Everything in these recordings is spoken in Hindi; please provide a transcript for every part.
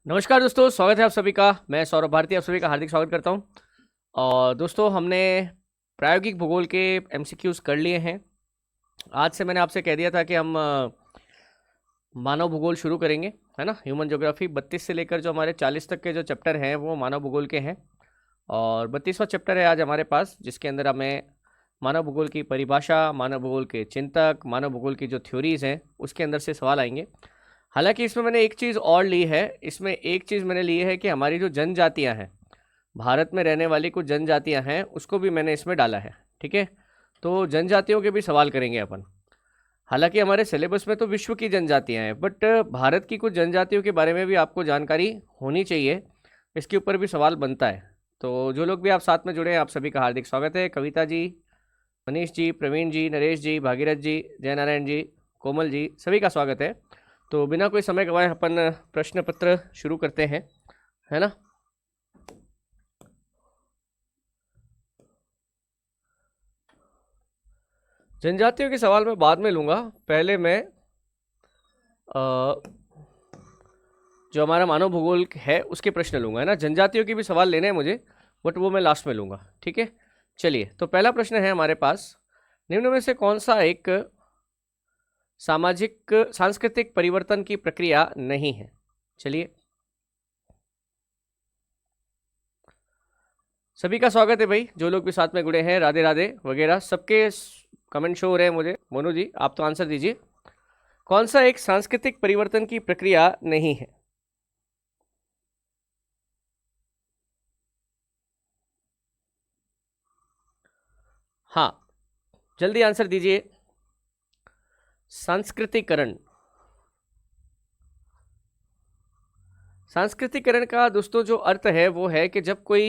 नमस्कार दोस्तों, स्वागत है आप सभी का। मैं सौरभ भारती आप सभी का हार्दिक स्वागत करता हूं। और दोस्तों, हमने प्रायोगिक भूगोल के एमसीक्यूज कर लिए हैं। आज से मैंने आपसे कह दिया था कि हम मानव भूगोल शुरू करेंगे, है ना। ह्यूमन ज्योग्राफी 32 से लेकर जो हमारे 40 तक के जो चैप्टर हैं वो मानव भूगोल के हैं। और 32वां चैप्टर है आज हमारे पास, जिसके अंदर हमें मानव भूगोल की परिभाषा, मानव भूगोल के चिंतक, मानव भूगोल की जो थ्योरीज हैं उसके अंदर से सवाल आएंगे। हालांकि इसमें मैंने एक चीज़ और ली है। इसमें एक चीज़ मैंने ली है कि हमारी जो जनजातियां हैं, भारत में रहने वाली कुछ जनजातियां हैं, उसको भी मैंने इसमें डाला है। ठीक है, तो जनजातियों के भी सवाल करेंगे अपन। हालांकि हमारे सिलेबस में तो विश्व की जनजातियां हैं, बट भारत की कुछ जनजातियों के बारे में भी आपको जानकारी होनी चाहिए। इसके ऊपर भी सवाल बनता है। तो जो लोग भी आप साथ में जुड़े हैं, आप सभी का हार्दिक स्वागत है। कविता जी, मनीष जी, प्रवीण जी, नरेश जी, भागीरथ जी, जयनारायण जी, कोमल जी, सभी का स्वागत है। तो बिना कोई समय गवाए अपन प्रश्न पत्र शुरू करते हैं, है ना। जनजातियों के सवाल मैं बाद में लूंगा। पहले मैं जो हमारा मानव भूगोल है उसके प्रश्न लूंगा, है ना। जनजातियों के भी सवाल लेने हैं मुझे, बट वो मैं लास्ट में लूंगा। ठीक है, चलिए। तो पहला प्रश्न है हमारे पास, निम्न में से कौन सा एक सामाजिक सांस्कृतिक परिवर्तन की प्रक्रिया नहीं है। चलिए, सभी का स्वागत है भाई। जो लोग भी साथ में जुड़े हैं, राधे राधे वगैरह, सबके कमेंट शो हो रहे हैं मुझे। मोनू जी, आप तो आंसर दीजिए। कौन सा एक सांस्कृतिक परिवर्तन की प्रक्रिया नहीं है। हाँ, जल्दी आंसर दीजिए। सांस्कृतिकरण। सांस्कृतिकरण का दोस्तों जो अर्थ है वो है कि जब कोई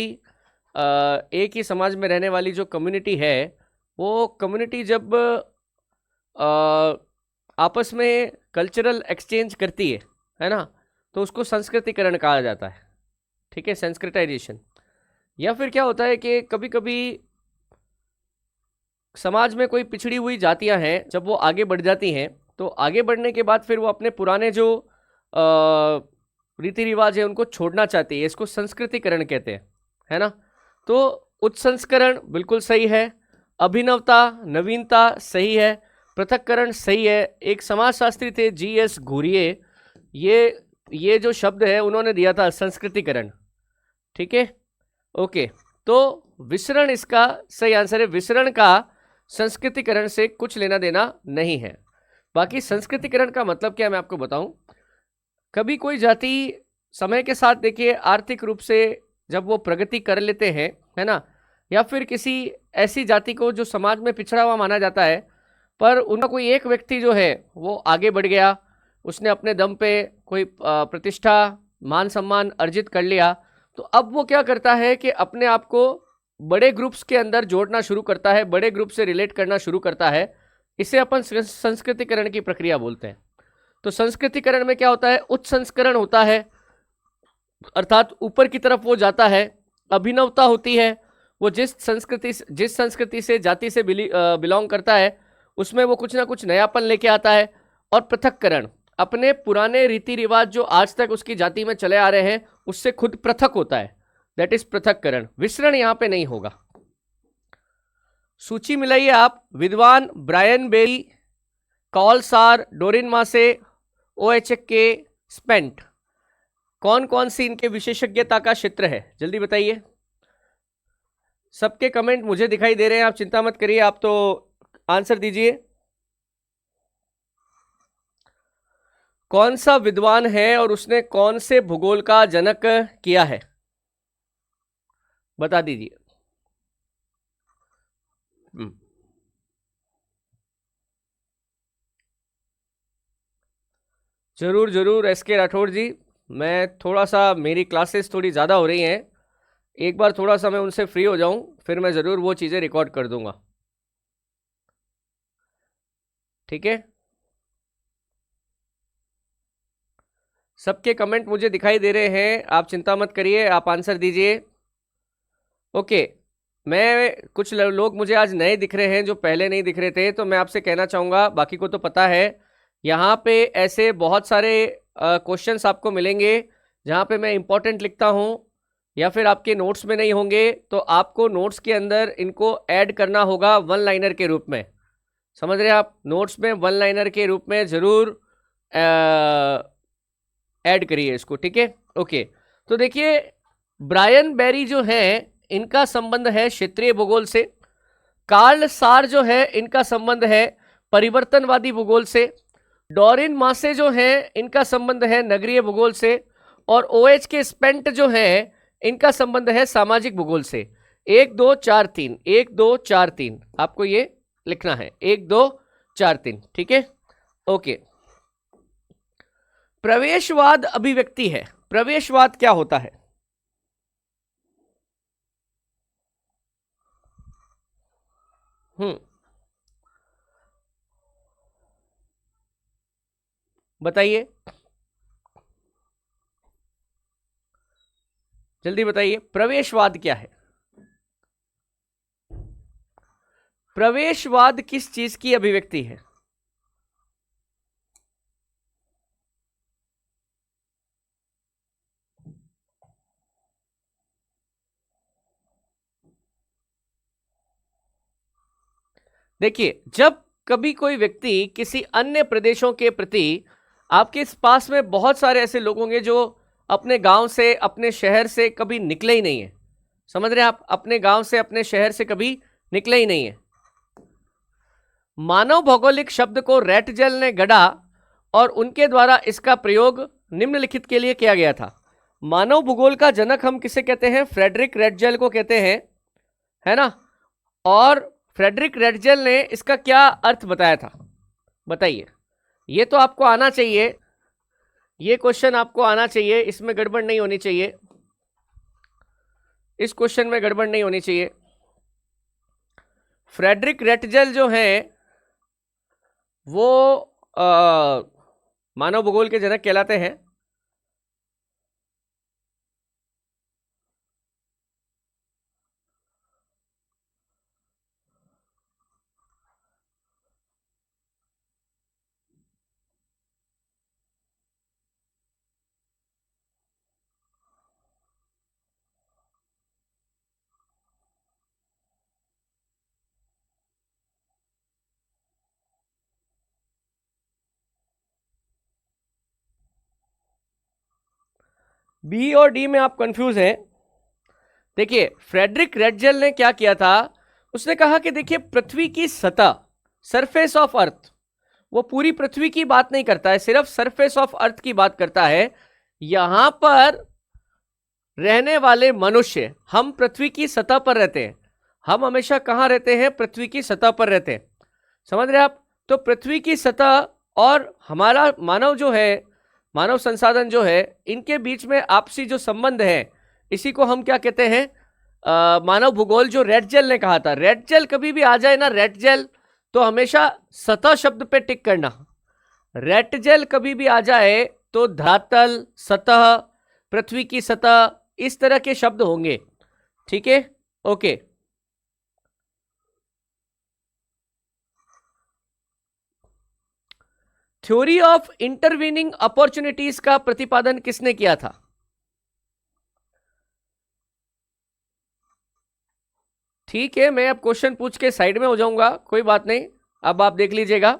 एक ही समाज में रहने वाली जो कम्युनिटी है, वो कम्युनिटी जब आपस में कल्चरल एक्सचेंज करती है ना, तो उसको संस्कृतिकरण कहा जाता है। ठीक है, संस्कृताइजेशन। या फिर क्या होता है कि कभी कभी समाज में कोई पिछड़ी हुई जातियां हैं, जब वो आगे बढ़ जाती हैं, तो आगे बढ़ने के बाद फिर वो अपने पुराने जो रीति रिवाज है उनको छोड़ना चाहती है। इसको संस्कृतिकरण कहते हैं, है ना। तो उत्संस्करण बिल्कुल सही है, अभिनवता, नवीनता सही है, पृथक्करण सही है। एक समाजशास्त्री थे GS घुरिये, ये जो शब्द है उन्होंने दिया था संस्कृतिकरण। ठीक है, ओके। तो विसरण इसका सही आंसर है। विसरण का संस्कृतिकरण से कुछ लेना देना नहीं है। बाकी संस्कृतिकरण का मतलब क्या है मैं आपको बताऊं। कभी कोई जाति समय के साथ देखिए आर्थिक रूप से जब वो प्रगति कर लेते हैं, है ना, या फिर किसी ऐसी जाति को जो समाज में पिछड़ा हुआ माना जाता है, पर उनका कोई एक व्यक्ति जो है वो आगे बढ़ गया, उसने अपने दम पे कोई प्रतिष्ठा, मान सम्मान अर्जित कर लिया, तो अब वो क्या करता है कि अपने आप को बड़े ग्रुप्स के अंदर जोड़ना शुरू करता है, बड़े ग्रुप से रिलेट करना शुरू करता है। इसे अपन संस्कृतिकरण की प्रक्रिया बोलते हैं। तो संस्कृतिकरण में क्या होता है, उच्च संस्करण होता है, अर्थात ऊपर की तरफ वो जाता है। अभिनवता होती है, वो जिस संस्कृति से जाति से बिलोंग करता है उसमें वो कुछ ना कुछ नयापन लेके आता है। और पृथक्करण, अपने पुराने रीति रिवाज जो आज तक उसकी जाति में चले आ रहे हैं उससे खुद पृथक होता है, दैट इज पृथक्करण। विसरण यहां पे नहीं होगा। सूची मिलाइए आप। विद्वान ब्रायन बेरी, कॉल सार, डोरिन मासे, OHK स्पेंट, कौन कौन सी इनके विशेषज्ञता का क्षेत्र है, जल्दी बताइए। सबके कमेंट मुझे दिखाई दे रहे हैं, आप चिंता मत करिए, आप तो आंसर दीजिए। कौन सा विद्वान है और उसने कौन से भूगोल का जनक किया है, बता दीजिए। जरूर जरूर SK राठौड़ जी, मैं थोड़ा सा, मेरी क्लासेस थोड़ी ज़्यादा हो रही हैं, एक बार थोड़ा सा मैं उनसे फ्री हो जाऊं फिर मैं ज़रूर वो चीज़ें रिकॉर्ड कर दूंगा। ठीक है, सबके कमेंट मुझे दिखाई दे रहे हैं, आप चिंता मत करिए, आप आंसर दीजिए। ओके, मैं कुछ लोग मुझे आज नए दिख रहे हैं जो पहले नहीं दिख रहे थे, तो मैं आपसे कहना चाहूँगा, बाकी को तो पता है, यहाँ पे ऐसे बहुत सारे क्वेश्चंस आपको मिलेंगे जहाँ पे मैं इंपॉर्टेंट लिखता हूँ या फिर आपके नोट्स में नहीं होंगे तो आपको नोट्स के अंदर इनको ऐड करना होगा वन लाइनर के रूप में। समझ रहे हैं आप? नोट्स में वन लाइनर के रूप में ज़रूर ऐड करिए इसको, ठीक है? ओके, तो देखिए ब्रायन बेरी जो है इनका संबंध है क्षेत्रीय भूगोल से। कार्ल सार जो है इनका संबंध है परिवर्तनवादी भूगोल से। डॉरिन मासे जो है इनका संबंध है नगरीय भूगोल से। और OH के स्पेंट जो है इनका संबंध है सामाजिक भूगोल से। 1 2 4 3, 1 2 4 3 आपको ये लिखना है, 1 2 4 3, ठीक है? ओके, प्रवेशवाद अभिव्यक्ति है। प्रवेशवाद क्या होता है? बताइए, जल्दी बताइए, प्रवेशवाद क्या है? प्रवेशवाद किस चीज की अभिव्यक्ति है? देखिए, जब कभी कोई व्यक्ति किसी अन्य प्रदेशों के प्रति, आपके पास में बहुत सारे ऐसे लोग होंगे जो अपने गांव से, अपने शहर से कभी निकले ही नहीं है। समझ रहे हैं आप? अपने गांव से, अपने शहर से कभी निकले ही नहीं है। मानव भौगोलिक शब्द को रेटजेल ने गढ़ा और उनके द्वारा इसका प्रयोग निम्नलिखित के लिए किया गया था। मानव भूगोल का जनक हम किसे कहते हैं? फ्रेडरिक रेटजेल को कहते हैं, है ना? और फ्रेडरिक रेटजेल ने इसका क्या अर्थ बताया था? बताइए, ये तो आपको आना चाहिए, ये क्वेश्चन आपको आना चाहिए, इसमें गड़बड़ नहीं होनी चाहिए, इस क्वेश्चन में गड़बड़ नहीं होनी चाहिए। फ्रेडरिक रेटजेल जो है वो मानव भूगोल के जनक कहलाते हैं। बी और डी में आप कंफ्यूज हैं। देखिए, फ्रेडरिक रेटजेल ने क्या किया था, उसने कहा कि देखिए पृथ्वी की सतह, सरफेस ऑफ अर्थ, वो पूरी पृथ्वी की बात नहीं करता है, सिर्फ सरफेस ऑफ अर्थ की बात करता है। यहां पर रहने वाले मनुष्य, हम पृथ्वी की सतह पर रहते हैं, हम हमेशा कहां रहते हैं? पृथ्वी की सतह पर रहते हैं। समझ रहे आप? तो पृथ्वी की सतह और हमारा मानव जो है, मानव संसाधन जो है, इनके बीच में आपसी जो संबंध है, इसी को हम क्या कहते हैं? मानव भूगोल। जो रेटजेल ने कहा था, रेटजेल कभी भी आ जाए ना, रेटजेल, तो हमेशा सतह शब्द पे टिक करना। रेटजेल कभी भी आ जाए तो धरातल, सतह, पृथ्वी की सतह, इस तरह के शब्द होंगे, ठीक है? Okay, theory of intervening opportunities का प्रतिपादन किसने किया था? ठीक है, मैं अब क्वेश्चन पूछ के साइड में हो जाऊंगा, कोई बात नहीं, अब आप देख लीजिएगा।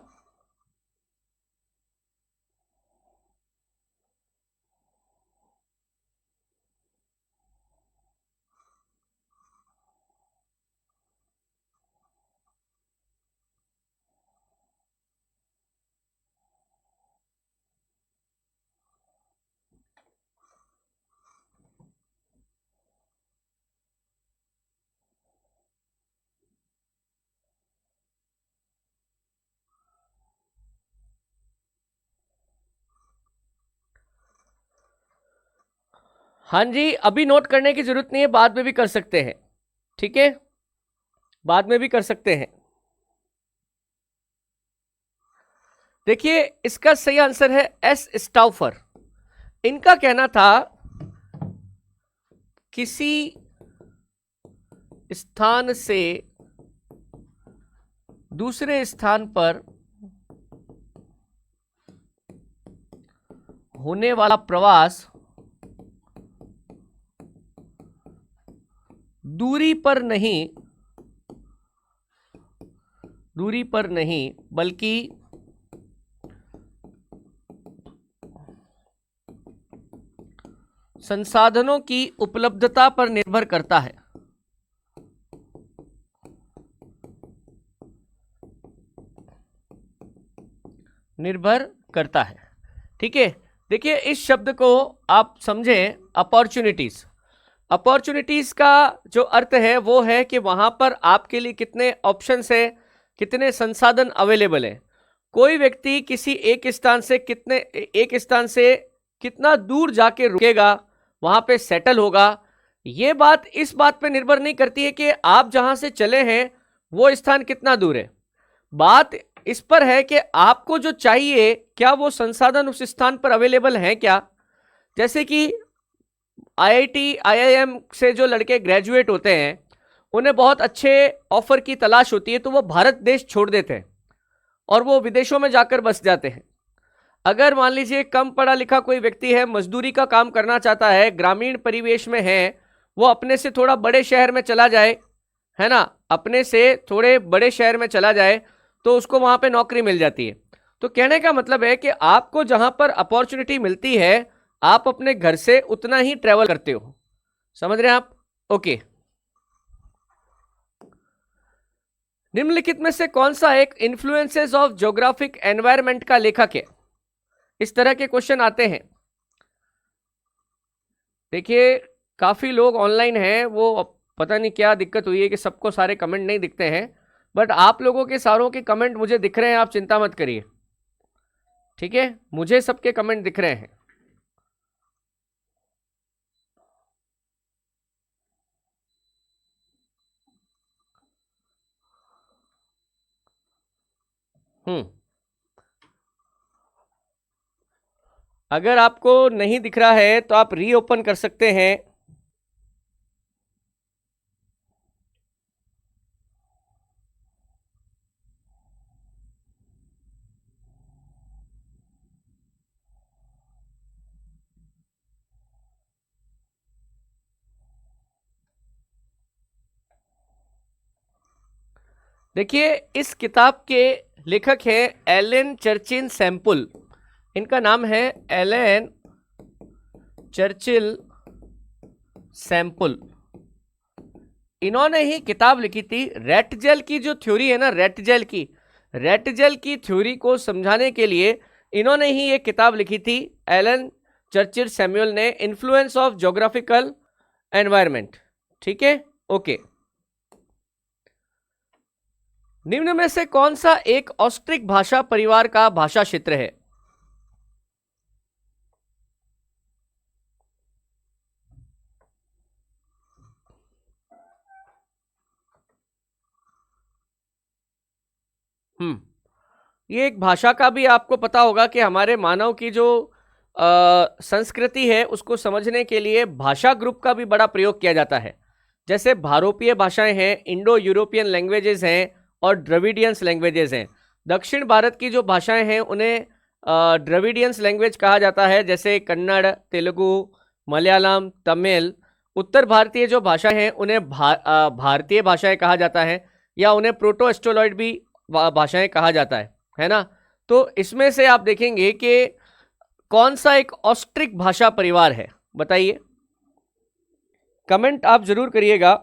हाँ जी, अभी नोट करने की जरूरत नहीं है, बाद में भी कर सकते हैं, ठीक है? बाद में भी कर सकते हैं। देखिए, इसका सही आंसर है एस स्टाउफर। इनका कहना था किसी स्थान से दूसरे स्थान पर होने वाला प्रवास दूरी पर नहीं बल्कि संसाधनों की उपलब्धता पर निर्भर करता है। ठीक है, देखिए इस शब्द को आप समझें, अपॉर्चुनिटीज। अपॉर्चुनिटीज का जो अर्थ है वो है कि वहां पर आपके लिए कितने ऑप्शंस है, कितने संसाधन अवेलेबल है। कोई व्यक्ति किसी एक स्थान से कितना दूर जाके रुकेगा, वहां पे सेटल होगा, ये बात इस बात पे निर्भर नहीं करती है कि आप जहां से चले हैं वो स्थान कितना दूर है। बात इस पर है कि आपको जो चाहिए क्या वो संसाधन उस स्थान पर अवेलेबल हैं क्या। जैसे कि आईआईटी आईआईएम से जो लड़के ग्रेजुएट होते हैं उन्हें बहुत अच्छे ऑफर की तलाश होती है, तो वो भारत देश छोड़ देते हैं और वो विदेशों में जाकर बस जाते हैं। अगर मान लीजिए कम पढ़ा लिखा कोई व्यक्ति है, मजदूरी का काम करना चाहता है, ग्रामीण परिवेश में है, वो अपने से थोड़ा बड़े शहर में चला जाए, है ना, अपने से थोड़े बड़े शहर में चला जाए तो उसको वहां पे नौकरी मिल जाती है। तो कहने का मतलब है कि आपको जहां पर अपॉर्चुनिटी मिलती है आप अपने घर से उतना ही ट्रेवल करते हो। समझ रहे हैं आप? ओके। निम्नलिखित में से कौन सा एक इन्फ्लुएंसेस ऑफ ज्योग्राफिक एनवायरनमेंट का लेखक है? इस तरह के क्वेश्चन आते हैं। देखिए काफी लोग ऑनलाइन हैं, वो पता नहीं क्या दिक्कत हुई है कि सबको सारे कमेंट नहीं दिखते हैं, बट आप लोगों के सारों के कमेंट मुझे दिख रहे हैं, आप चिंता मत करिए। ठीक है, मुझे सबके कमेंट दिख रहे हैं। अगर आपको नहीं दिख रहा है तो आप रीओपन कर सकते हैं। देखिए इस किताब के लेखक हैं एलन चर्चिल सैम्पल। इनका नाम है एलन चर्चिल सैम्पल। इन्होंने ही किताब लिखी थी रेट जेल की जो थ्योरी है ना, रेट जेल की थ्योरी को समझाने के लिए इन्होंने ही एक किताब लिखी थी, एलन चर्चिल सैमुअल ने, इन्फ्लुएंस ऑफ ज्योग्राफिकल एनवायरनमेंट। ठीक है, ओके। निम्न में से कौन सा एक ऑस्ट्रिक भाषा परिवार का भाषा क्षेत्र है? ये एक भाषा का भी आपको पता होगा कि हमारे मानव की जो संस्कृति है उसको समझने के लिए भाषा ग्रुप का भी बड़ा प्रयोग किया जाता है। जैसे भारोपीय भाषाएं हैं, इंडो यूरोपियन लैंग्वेजेस हैं और द्रविडियंस लैंग्वेजेस हैं। दक्षिण भारत की जो भाषाएं हैं उन्हें द्रविडियंस लैंग्वेज कहा जाता है, जैसे कन्नड़, तेलुगु, मलयालम, तमिल। उत्तर भारतीय जो भाषाएं हैं उन्हें भारतीय भाषाएं कहा जाता है, या उन्हें प्रोटो एस्ट्रोलॉइड भी भाषाएं कहा जाता है ना। तो इसमें से आप देखेंगे कि कौन सा एक ऑस्ट्रिक भाषा परिवार है, बताइए। कमेंट आप जरूर करिएगा।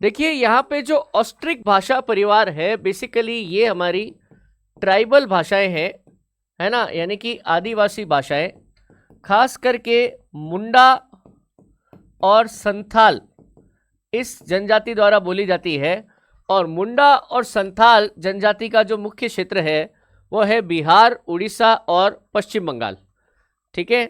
देखिए यहाँ पे जो ऑस्ट्रिक भाषा परिवार है, बेसिकली ये हमारी ट्राइबल भाषाएं हैं, है ना, यानी कि आदिवासी भाषाएं, खास करके मुंडा और संथाल इस जनजाति द्वारा बोली जाती है। और मुंडा और संथाल जनजाति का जो मुख्य क्षेत्र है वो है बिहार, उड़ीसा और पश्चिम बंगाल। ठीक है,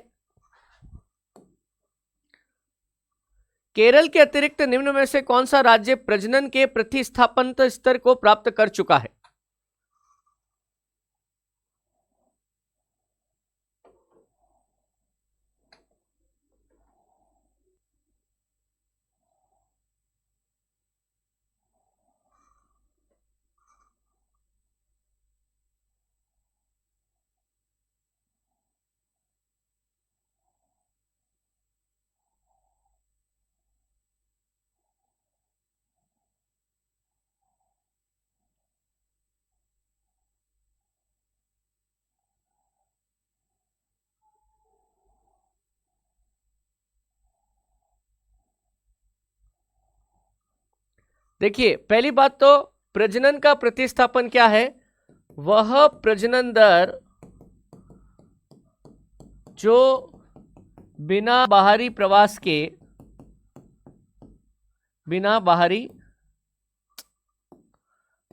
केरल के अतिरिक्त निम्न में से कौन सा राज्य प्रजनन के प्रतिस्थापन स्तर को प्राप्त कर चुका है? देखिए, पहली बात तो प्रजनन का प्रतिस्थापन क्या है? वह प्रजनन दर जो बिना बाहरी प्रवास के, बिना बाहरी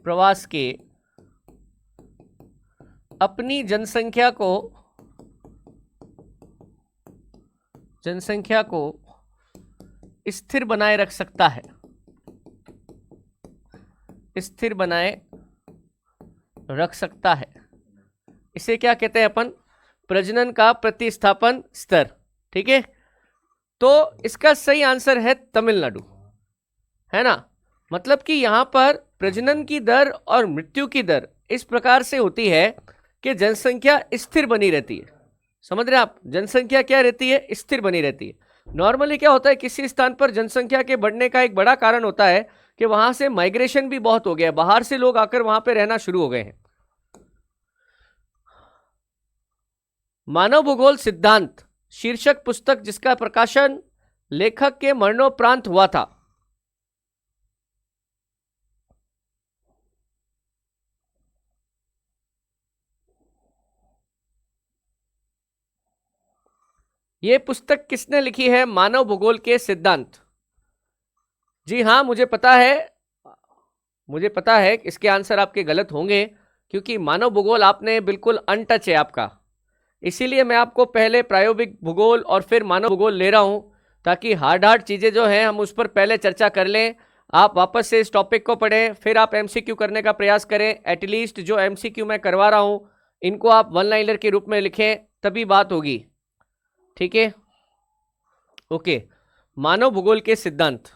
प्रवास के अपनी जनसंख्या को स्थिर बनाए रख सकता है, स्थिर बनाए रख सकता है। इसे क्या कहते हैं अपन? प्रजनन का प्रतिस्थापन स्तर। ठीक है, तो इसका सही आंसर है तमिलनाडु, है ना। मतलब कि यहां पर प्रजनन की दर और मृत्यु की दर इस प्रकार से होती है कि जनसंख्या स्थिर बनी रहती है। समझ रहे आप? जनसंख्या क्या रहती है? स्थिर बनी रहती है। नॉर्मली क्या होता है, किसी स्थान पर जनसंख्या के बढ़ने का एक बड़ा कारण होता है कि वहां से माइग्रेशन भी बहुत हो गया, बाहर से लोग आकर वहां पे रहना शुरू हो गए हैं। मानव भूगोल सिद्धांत शीर्षक पुस्तक जिसका प्रकाशन लेखक के मरणोपरांत हुआ था, यह पुस्तक किसने लिखी है? मानव भूगोल के सिद्धांत। जी हाँ, मुझे पता है इसके आंसर आपके गलत होंगे, क्योंकि मानव भूगोल आपने बिल्कुल अनटच है आपका। इसीलिए मैं आपको पहले प्रायोगिक भूगोल और फिर मानव भूगोल ले रहा हूं, ताकि हार्ड चीजें जो हैं हम उस पर पहले चर्चा कर लें। आप वापस से इस टॉपिक को पढ़ें, फिर आप एमसीक्यू करने का प्रयास करें। एटलीस्ट जो एमसीक्यू मैं करवा रहा हूं इनको आप वन लाइनर के रूप में लिखें, तभी बात होगी। ठीक है, ओके। मानव भूगोल के सिद्धांत।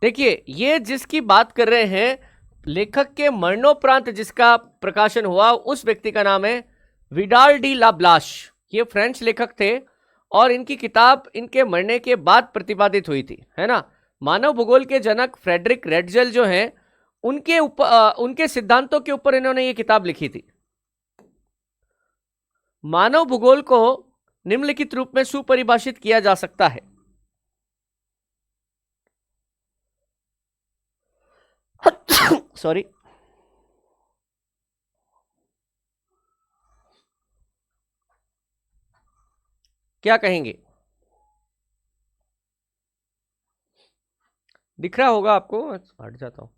देखिए, ये जिसकी बात कर रहे हैं, लेखक के मरणोपरांत जिसका प्रकाशन हुआ, उस व्यक्ति का नाम है विडाल डी ला ब्लाश। ये फ्रेंच लेखक थे और इनकी किताब इनके मरने के बाद प्रतिपादित हुई थी, है ना। मानव भूगोल के जनक फ्रेडरिक रेडजल जो हैं, उनके ऊपर उनके सिद्धांतों के ऊपर इन्होंने ये किताब लिखी थी। मानव भूगोल को निम्नलिखित रूप में सुपरिभाषित किया जा सकता है। सॉरी, क्या कहेंगे? दिख रहा होगा आपको, हट जाता हूं।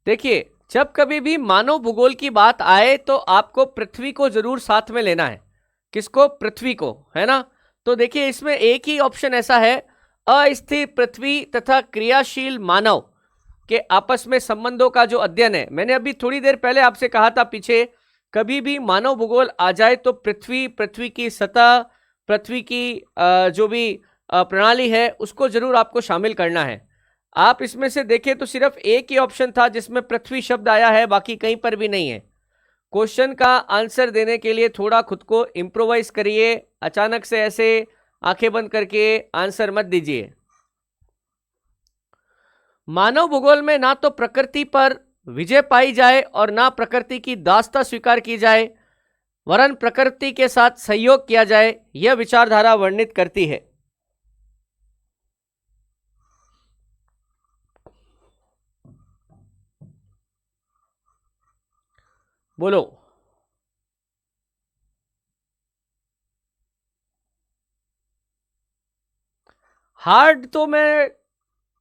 देखिए, जब कभी भी मानव भूगोल की बात आए तो आपको पृथ्वी को जरूर साथ में लेना है। किसको? पृथ्वी को, है ना। तो देखिए, इसमें एक ही ऑप्शन ऐसा है, अस्थिर पृथ्वी तथा क्रियाशील मानव के आपस में संबंधों का जो अध्ययन है। मैंने अभी थोड़ी देर पहले आपसे कहा था पीछे, कभी भी मानव भूगोल आ जाए तो पृथ्वी की सतह, पृथ्वी की जो भी प्रणाली है उसको जरूर आपको शामिल करना है। आप इसमें से देखें तो सिर्फ एक ही ऑप्शन था जिसमें पृथ्वी शब्द आया है, बाकी कहीं पर भी नहीं है। क्वेश्चन का आंसर देने के लिए थोड़ा खुद को इम्प्रोवाइज करिए, अचानक से ऐसे आंखें बंद करके आंसर मत दीजिए। मानव भूगोल में ना तो प्रकृति पर विजय पाई जाए और ना प्रकृति की दास्ता स्वीकार की जाए। वरन प्रकृति के साथ सहयोग किया जाए, यह विचारधारा वर्णित करती है। बोलो। हार्ड तो मैं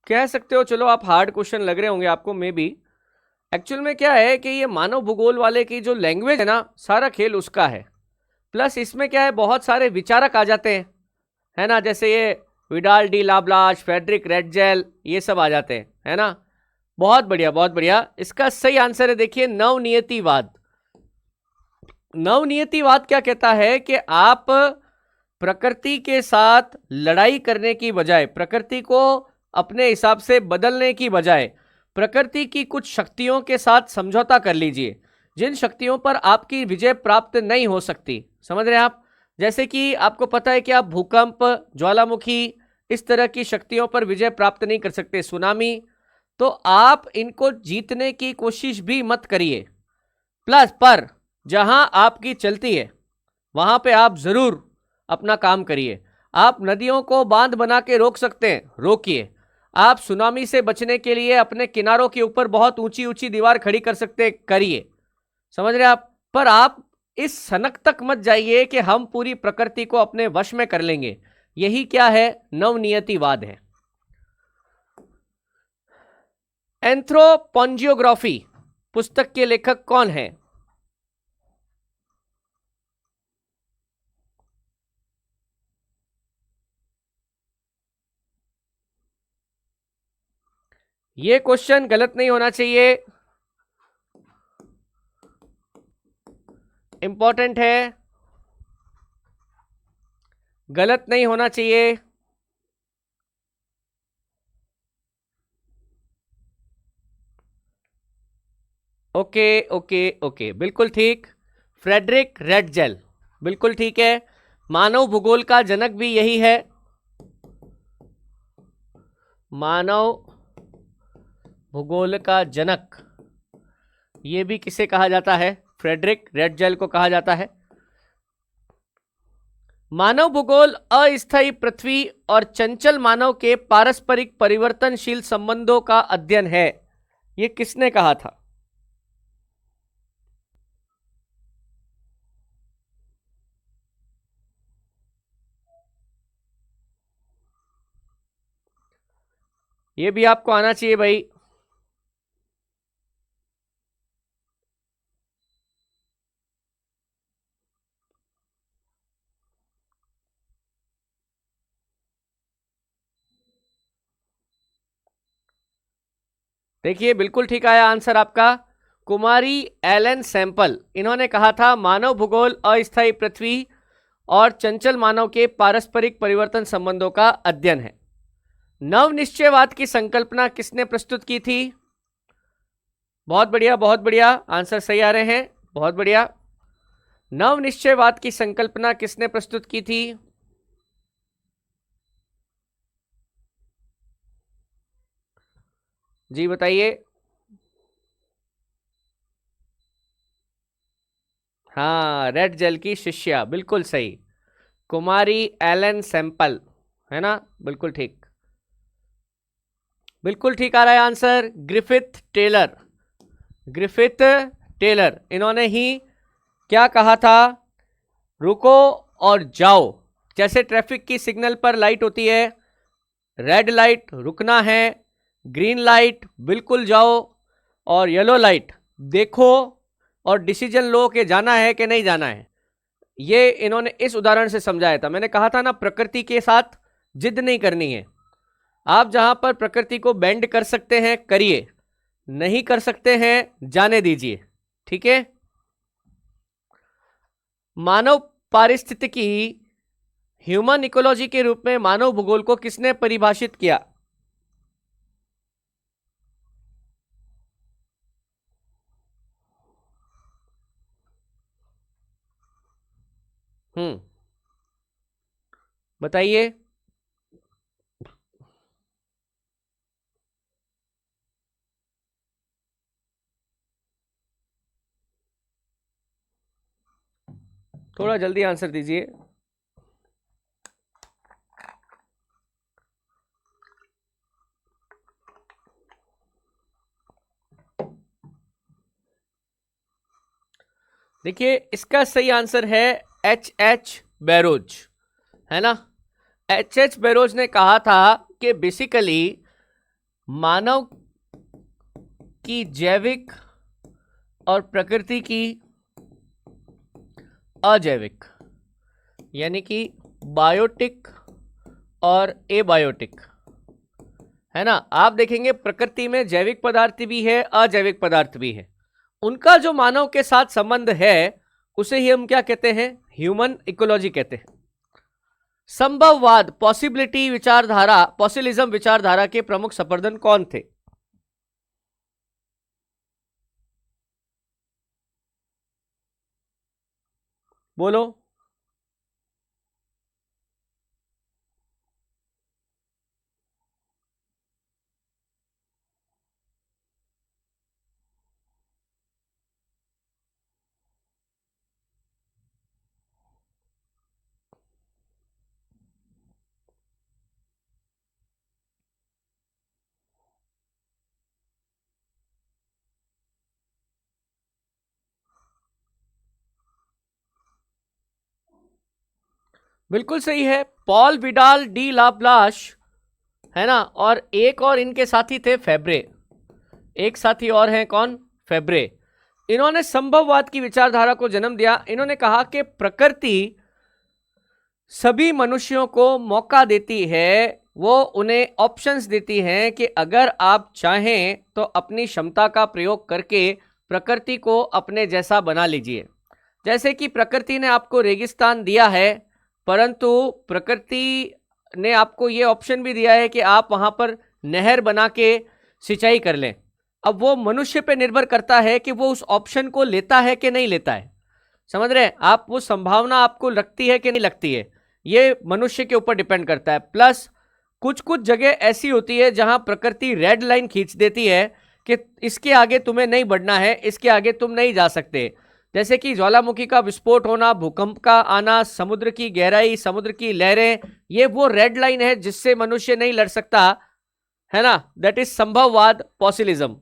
कह सकते हो, चलो आप हार्ड क्वेश्चन लग रहे होंगे आपको मे बी। एक्चुअल में क्या है कि ये मानव भूगोल वाले की जो लैंग्वेज है ना, सारा खेल उसका है। प्लस इसमें क्या है, बहुत सारे विचारक आ जाते हैं, है ना, जैसे ये विडाल डी लाब्लाश, फ्रेडरिक रेडजेल, ये सब आ जाते हैं, है ना। बहुत बढ़िया, बहुत बढ़िया। इसका सही आंसर है, देखिए, नवनियतिवाद। नवनियतिवाद क्या कहता है कि आप प्रकृति के साथ लड़ाई करने की बजाय, प्रकृति को अपने हिसाब से बदलने की बजाय, प्रकृति की कुछ शक्तियों के साथ समझौता कर लीजिए, जिन शक्तियों पर आपकी विजय प्राप्त नहीं हो सकती। समझ रहे हैं आप? जैसे कि आपको पता है कि आप भूकंप, ज्वालामुखी, इस तरह की शक्तियों पर विजय प्राप्त नहीं कर सकते, सुनामी। तो आप इनको जीतने की कोशिश भी मत करिए। प्लस पर जहां आपकी चलती है वहां पे आप जरूर अपना काम करिए। आप नदियों को बांध बना के रोक सकते हैं, रोकिए। आप सुनामी से बचने के लिए अपने किनारों के ऊपर बहुत ऊंची ऊंची दीवार खड़ी कर सकते हैं, करिए। समझ रहे हैं आप? पर आप इस सनक तक मत जाइए कि हम पूरी प्रकृति को अपने वश में कर लेंगे। यही क्या है, नवनियतिवाद है। एंथ्रोपोंजियोग्राफी पुस्तक के लेखक कौन है? ये क्वेश्चन गलत नहीं होना चाहिए, इंपॉर्टेंट है, गलत नहीं होना चाहिए। ओके ओके ओके, बिल्कुल ठीक। फ्रेडरिक रेडजेल, बिल्कुल ठीक है। मानव भूगोल का जनक भी यही है। मानव भूगोल का जनक ये भी किसे कहा जाता है? फ्रेडरिक रेडजेल को कहा जाता है। मानव भूगोल अस्थायी पृथ्वी और चंचल मानव के पारस्परिक परिवर्तनशील संबंधों का अध्ययन है, ये किसने कहा था? ये भी आपको आना चाहिए भाई। देखिए, बिल्कुल ठीक आया आंसर आपका। कुमारी एलन सैंपल, इन्होंने कहा था मानव भूगोल अस्थायी पृथ्वी और चंचल मानव के पारस्परिक परिवर्तन संबंधों का अध्ययन है। नवनिश्चयवाद की संकल्पना किसने प्रस्तुत की थी? बहुत बढ़िया, बहुत बढ़िया, आंसर सही आ रहे हैं, बहुत बढ़िया। नवनिश्चयवाद की संकल्पना किसने प्रस्तुत की थी? जी बताइए। हाँ, रेड जेल की शिष्या, बिल्कुल सही, कुमारी एलन सैंपल, है ना, बिल्कुल ठीक, बिल्कुल ठीक आ रहा है answer. Griffith Taylor, Griffith Taylor, इन्होंने ही क्या कहा था? रुको और जाओ। जैसे ट्रैफिक की सिग्नल पर लाइट होती है, रेड लाइट रुकना है, ग्रीन लाइट बिल्कुल जाओ, और येलो लाइट देखो और डिसीजन लो कि जाना है कि नहीं जाना है। ये इन्होंने इस उदाहरण से समझाया था। मैंने कहा था ना, प्रकृति के साथ जिद नहीं करनी है। आप जहां पर प्रकृति को बेंड कर सकते हैं करिए, नहीं कर सकते हैं जाने दीजिए, ठीक है। मानव पारिस्थितिकी, ह्यूमन इकोलॉजी के रूप में मानव भूगोल को किसने परिभाषित किया? हम्म, बताइए। थोड़ा जल्दी आंसर दीजिए। देखिए इसका सही आंसर है एच बैरोज, है ना। एच बैरोज ने कहा था कि बेसिकली मानव की जैविक और प्रकृति की अजैविक, यानी कि बायोटिक और एबायोटिक, है ना। आप देखेंगे प्रकृति में जैविक पदार्थ भी है, अजैविक पदार्थ भी है। उनका जो मानव के साथ संबंध है उसे ही हम क्या कहते हैं, ह्यूमन इकोलॉजी कहते हैं। संभववाद, पॉसिबिलिटी विचारधारा, पॉसिलिज्म विचारधारा के प्रमुख संवर्धन कौन थे? बोलो। बिल्कुल सही है, पॉल विडाल डी लाप्लाश, है ना। और एक और इनके साथी थे फेब्रे, एक साथी और हैं कौन, फेब्रे। इन्होंने संभववाद की विचारधारा को जन्म दिया। इन्होंने कहा कि प्रकृति सभी मनुष्यों को मौका देती है, वो उन्हें ऑप्शंस देती हैं कि अगर आप चाहें तो अपनी क्षमता का प्रयोग करके प्रकृति को अपने जैसा बना लीजिए। जैसे कि प्रकृति ने आपको रेगिस्तान दिया है, परंतु प्रकृति ने आपको ये ऑप्शन भी दिया है कि आप वहाँ पर नहर बना के सिंचाई कर लें। अब वो मनुष्य पे निर्भर करता है कि वो उस ऑप्शन को लेता है कि नहीं लेता है। समझ रहे हैं आप, वो संभावना आपको लगती है कि नहीं लगती है, ये मनुष्य के ऊपर डिपेंड करता है। प्लस कुछ कुछ जगह ऐसी होती है जहां प्रकृति रेड लाइन खींच देती है कि इसके आगे तुम्हें नहीं बढ़ना है, इसके आगे तुम नहीं जा सकते। जैसे कि ज्वालामुखी का विस्फोट होना, भूकंप का आना, समुद्र की गहराई, समुद्र की लहरें, ये वो रेड लाइन है जिससे मनुष्य नहीं लड़ सकता, है ना। दैट इज संभववाद, पॉसिलिज्म।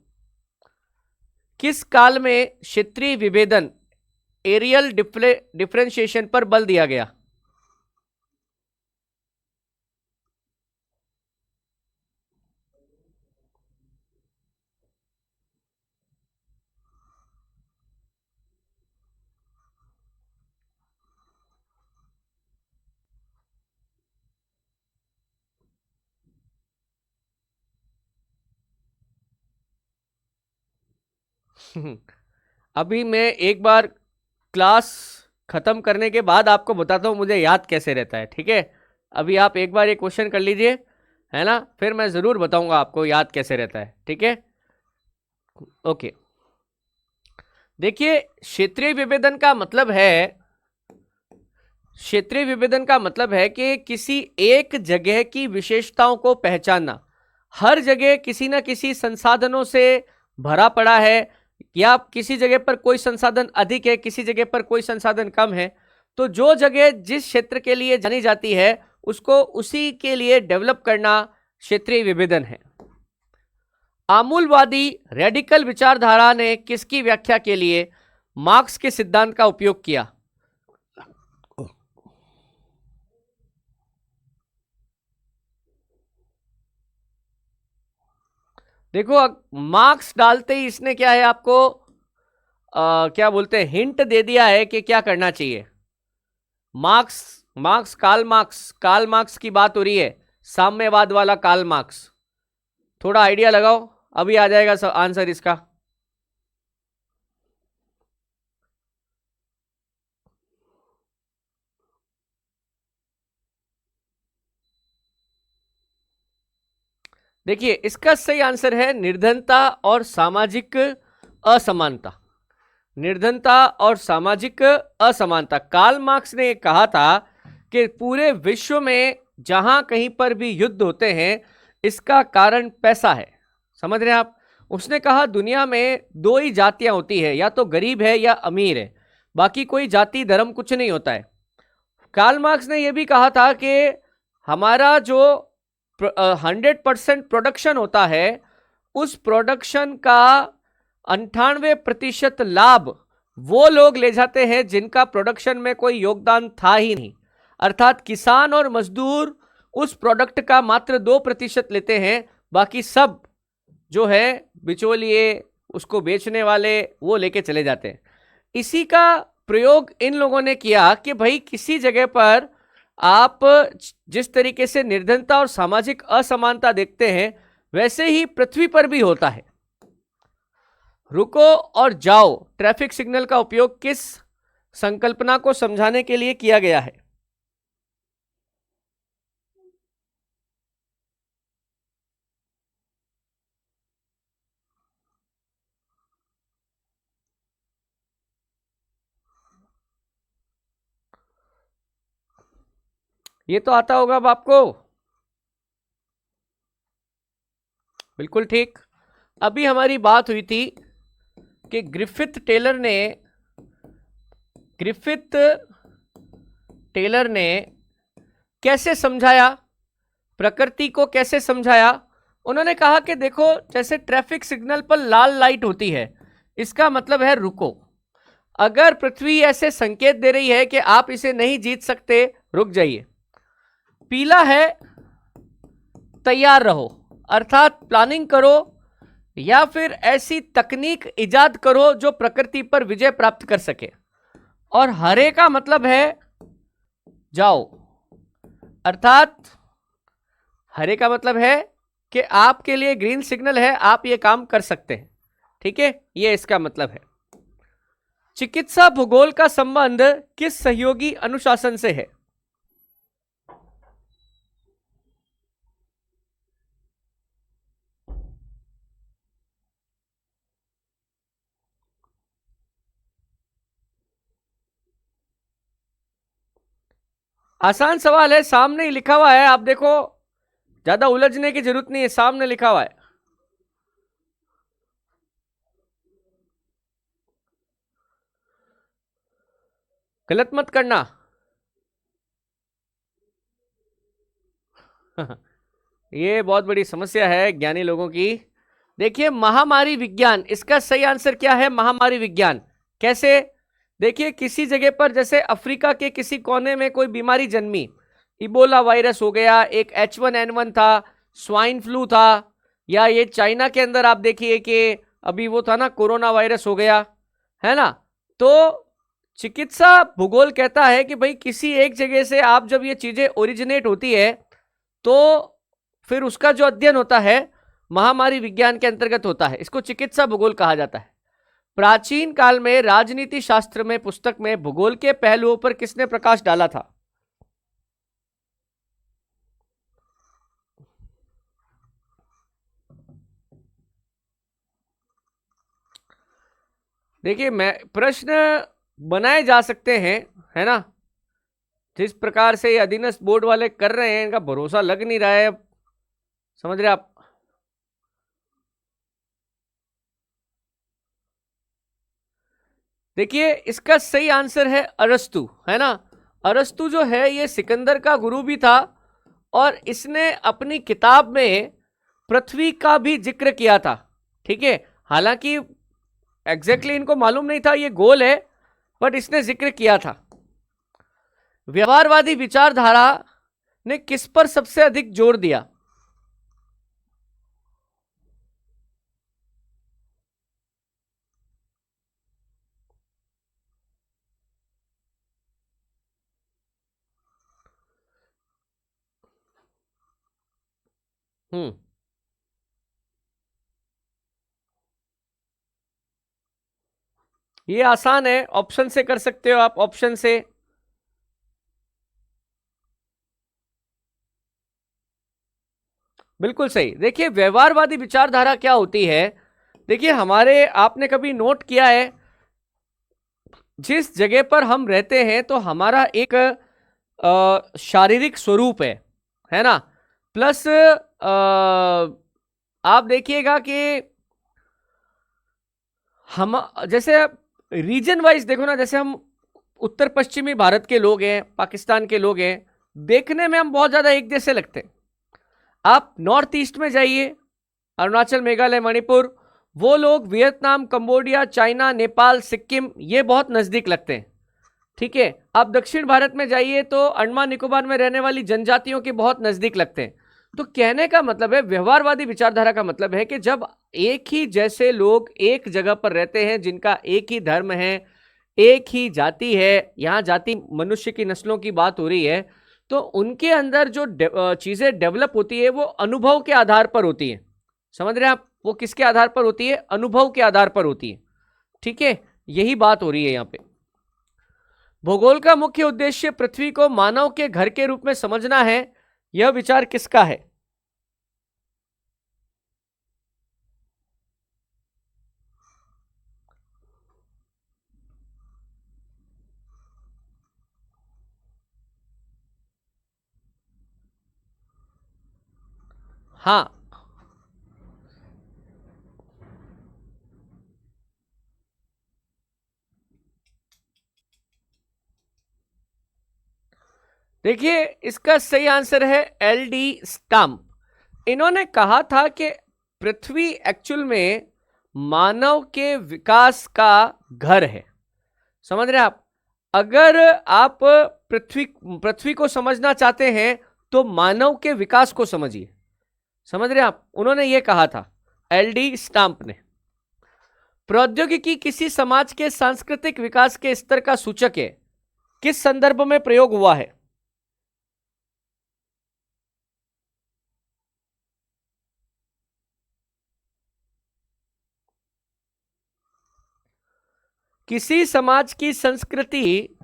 किस काल में क्षेत्रीय विभेदन, एरियल डिफरेंशिएशन पर बल दिया गया? अभी मैं एक बार क्लास खत्म करने के बाद आपको बताता हूँ मुझे याद कैसे रहता है, ठीक है। अभी आप एक बार ये क्वेश्चन कर लीजिए, है ना, फिर मैं ज़रूर बताऊंगा आपको याद कैसे रहता है, ठीक है। ओके, देखिए क्षेत्रीय विभेदन का मतलब है, क्षेत्रीय विभेदन का मतलब है कि किसी एक जगह की विशेषताओं को पहचानना। हर जगह किसी न किसी संसाधनों से भरा पड़ा है, या किसी जगह पर कोई संसाधन अधिक है, किसी जगह पर कोई संसाधन कम है, तो जो जगह जिस क्षेत्र के लिए जानी जाती है उसको उसी के लिए डेवलप करना क्षेत्रीय विभेदन है। आमूलवादी रेडिकल विचारधारा ने किसकी व्याख्या के लिए मार्क्स के सिद्धांत का उपयोग किया? देखो मार्क्स डालते ही इसने क्या है आपको क्या बोलते हैं, हिंट दे दिया है कि क्या करना चाहिए। मार्क्स, कार्ल मार्क्स की बात हो रही है, साम्यवाद वाला कार्ल मार्क्स। थोड़ा आइडिया लगाओ, अभी आ जाएगा आंसर इसका। देखिए इसका सही आंसर है निर्धनता और सामाजिक असमानता। निर्धनता और सामाजिक असमानता। कार्ल मार्क्स ने कहा था कि पूरे विश्व में जहां कहीं पर भी युद्ध होते हैं इसका कारण पैसा है। समझ रहे हैं आप? उसने कहा दुनिया में दो ही जातियां होती है, या तो गरीब है या अमीर है। बाकी कोई जाति धर्म कुछ नहीं होता है। कार्ल मार्क्स ने यह भी कहा था कि हमारा जो 100% प्रोडक्शन होता है, उस प्रोडक्शन का 98% लाभ वो लोग ले जाते हैं जिनका प्रोडक्शन में कोई योगदान था ही नहीं। अर्थात किसान और मजदूर उस प्रोडक्ट का मात्र 2% लेते हैं, बाकी सब जो है बिचौलिए, उसको बेचने वाले, वो लेके चले जाते हैं। इसी का प्रयोग इन लोगों ने किया कि भाई किसी जगह पर आप जिस तरीके से निर्धनता और सामाजिक असमानता देखते हैं, वैसे ही पृथ्वी पर भी होता है। रुको और जाओ ट्रैफिक सिग्नल का उपयोग किस संकल्पना को समझाने के लिए किया गया है? ये तो आता होगा अब आपको। बिल्कुल ठीक। अभी हमारी बात हुई थी कि ग्रिफिथ टेलर ने कैसे समझाया, प्रकृति को कैसे समझाया। उन्होंने कहा कि देखो, जैसे ट्रैफिक सिग्नल पर लाल लाइट होती है, इसका मतलब है रुको। अगर पृथ्वी ऐसे संकेत दे रही है कि आप इसे नहीं जीत सकते, रुक जाइए। पीला है, तैयार रहो, अर्थात प्लानिंग करो या फिर ऐसी तकनीक इजाद करो जो प्रकृति पर विजय प्राप्त कर सके। और हरे का मतलब है जाओ, अर्थात हरे का मतलब है कि आपके लिए ग्रीन सिग्नल है, आप ये काम कर सकते हैं। ठीक है, ये इसका मतलब है। चिकित्सा भूगोल का संबंध किस सहयोगी अनुशासन से है? आसान सवाल है, सामने ही लिखा हुआ है, आप देखो, ज्यादा उलझने की जरूरत नहीं है, सामने लिखा हुआ है। गलत मत करना। ये बहुत बड़ी समस्या है ज्ञानी लोगों की। देखिए, महामारी विज्ञान, इसका सही आंसर क्या है? महामारी विज्ञान। कैसे? देखिए, किसी जगह पर जैसे अफ्रीका के किसी कोने में कोई बीमारी जन्मी, इबोला वायरस हो गया, एक H1N1 था, स्वाइन फ्लू था, या ये चाइना के अंदर आप देखिए कि अभी वो था ना, कोरोना वायरस हो गया, है ना। तो चिकित्सा भूगोल कहता है कि भाई किसी एक जगह से आप जब ये चीजें ओरिजिनेट होती है, तो फिर उसका जो अध्ययन होता है महामारी विज्ञान के अंतर्गत होता है। इसको चिकित्सा भूगोल कहा जाता है। प्राचीन काल में राजनीति शास्त्र में पुस्तक में भूगोल के पहलुओं पर किसने प्रकाश डाला था? देखिए, मैं प्रश्न बनाए जा सकते हैं, है ना। जिस प्रकार से ये अधीनस्थ बोर्ड वाले कर रहे हैं, इनका भरोसा लग नहीं रहा है, समझ रहे आप। देखिए, इसका सही आंसर है अरस्तु, है ना। अरस्तु जो है ये सिकंदर का गुरु भी था, और इसने अपनी किताब में पृथ्वी का भी जिक्र किया था। ठीक है, हालांकि एग्जैक्टली इनको मालूम नहीं था ये गोल है, बट इसने जिक्र किया था। व्यवहारवादी विचारधारा ने किस पर सबसे अधिक जोर दिया? ये आसान है, ऑप्शन से कर सकते हो आप, ऑप्शन से। बिल्कुल सही। देखिए, व्यवहारवादी विचारधारा क्या होती है? देखिए, हमारे, आपने कभी नोट किया है, जिस जगह पर हम रहते हैं तो हमारा एक शारीरिक स्वरूप है ना। प्लस आप देखिएगा कि हम, जैसे रीजन वाइज देखो ना, जैसे हम उत्तर पश्चिमी भारत के लोग हैं, पाकिस्तान के लोग हैं, देखने में हम बहुत ज्यादा एक जैसे लगते हैं। आप नॉर्थ ईस्ट में जाइए, अरुणाचल, मेघालय, मणिपुर, वो लोग Vietnam, Cambodia, China, Nepal, Sikkim, ये बहुत नजदीक लगते हैं। ठीक है, आप दक्षिण भारत में जाइए तो अंडमान निकोबार में रहने वाली जनजातियों के बहुत नजदीक लगते हैं। तो कहने का मतलब है, व्यवहारवादी विचारधारा का मतलब है कि जब एक ही जैसे लोग एक जगह पर रहते हैं, जिनका एक ही धर्म है, एक ही जाति है, यहां जाति मनुष्य की नस्लों की बात हो रही है, तो उनके अंदर जो चीजें डेवलप होती है वो अनुभव के आधार पर होती है। समझ रहे हैं आप? वो किसके आधार पर होती है? अनुभव के आधार पर होती है। ठीक है, यही बात हो रही है यहां पे। भूगोल का मुख्य उद्देश्य पृथ्वी को मानव के घर के रूप में समझना है, यह विचार किसका है? हाँ, देखिए इसका सही आंसर है एल डी स्टम्प। इन्होंने कहा था कि पृथ्वी एक्चुअल में मानव के विकास का घर है। समझ रहे हैं आप? अगर आप पृथ्वी पृथ्वी को समझना चाहते हैं तो मानव के विकास को समझिए। समझ रहे हैं आप? उन्होंने ये कहा था, एल डी स्टम्प ने। प्रौद्योगिकी किसी समाज के सांस्कृतिक विकास के स्तर का सूचक है, किस संदर्भ में प्रयोग हुआ है? किसी समाज की संस्कृति,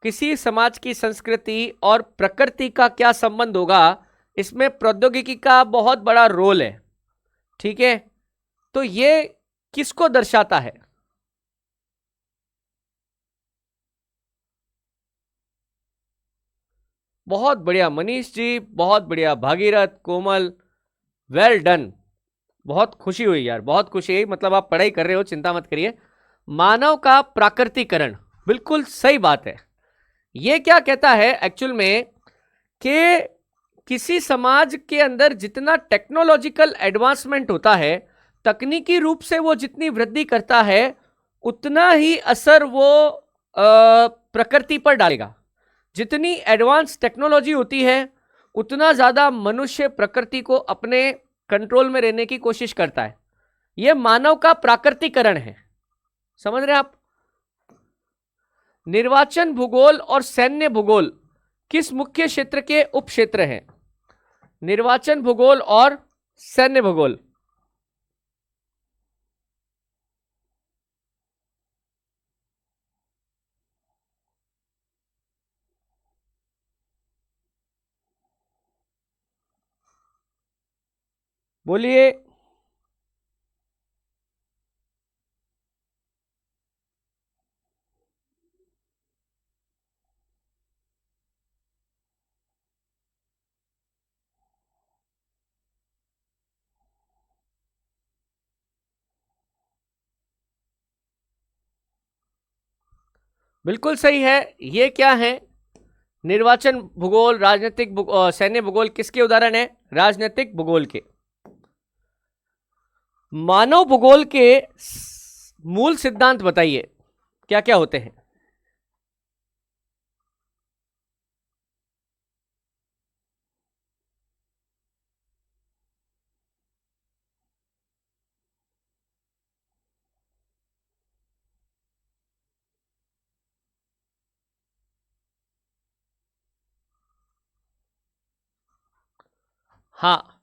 किसी समाज की संस्कृति और प्रकृति का क्या संबंध होगा, इसमें प्रौद्योगिकी का बहुत बड़ा रोल है। ठीक है, तो ये किसको दर्शाता है? बहुत बढ़िया मनीष जी, बहुत बढ़िया भागीरथ, कोमल, वेल डन। बहुत खुशी हुई यार, बहुत खुशी हुई। मतलब आप पढ़ाई कर रहे हो, चिंता मत करिए। मानव का प्राकृतिकरण, बिल्कुल सही बात है। यह क्या कहता है एक्चुअल में कि किसी समाज के अंदर जितना टेक्नोलॉजिकल एडवांसमेंट होता है, तकनीकी रूप से वो जितनी वृद्धि करता है, उतना ही असर वो प्रकृति पर डालेगा। जितनी एडवांस टेक्नोलॉजी होती है, उतना ज्यादा मनुष्य प्रकृति को अपने कंट्रोल में रहने की कोशिश करता है। यह मानव का प्राकृतिकरण है। समझ रहे हैं आप? निर्वाचन भूगोल और सैन्य भूगोल किस मुख्य क्षेत्र के उप क्षेत्र हैं? निर्वाचन भूगोल और सैन्य भूगोल। बोलिए। बिल्कुल सही है। ये क्या है? निर्वाचन भूगोल, राजनीतिक सैन्य भूगोल किसके उदाहरण है? राजनीतिक भूगोल के। मानव भूगोल के मूल सिद्धांत बताइए, क्या क्या होते हैं? हाँ,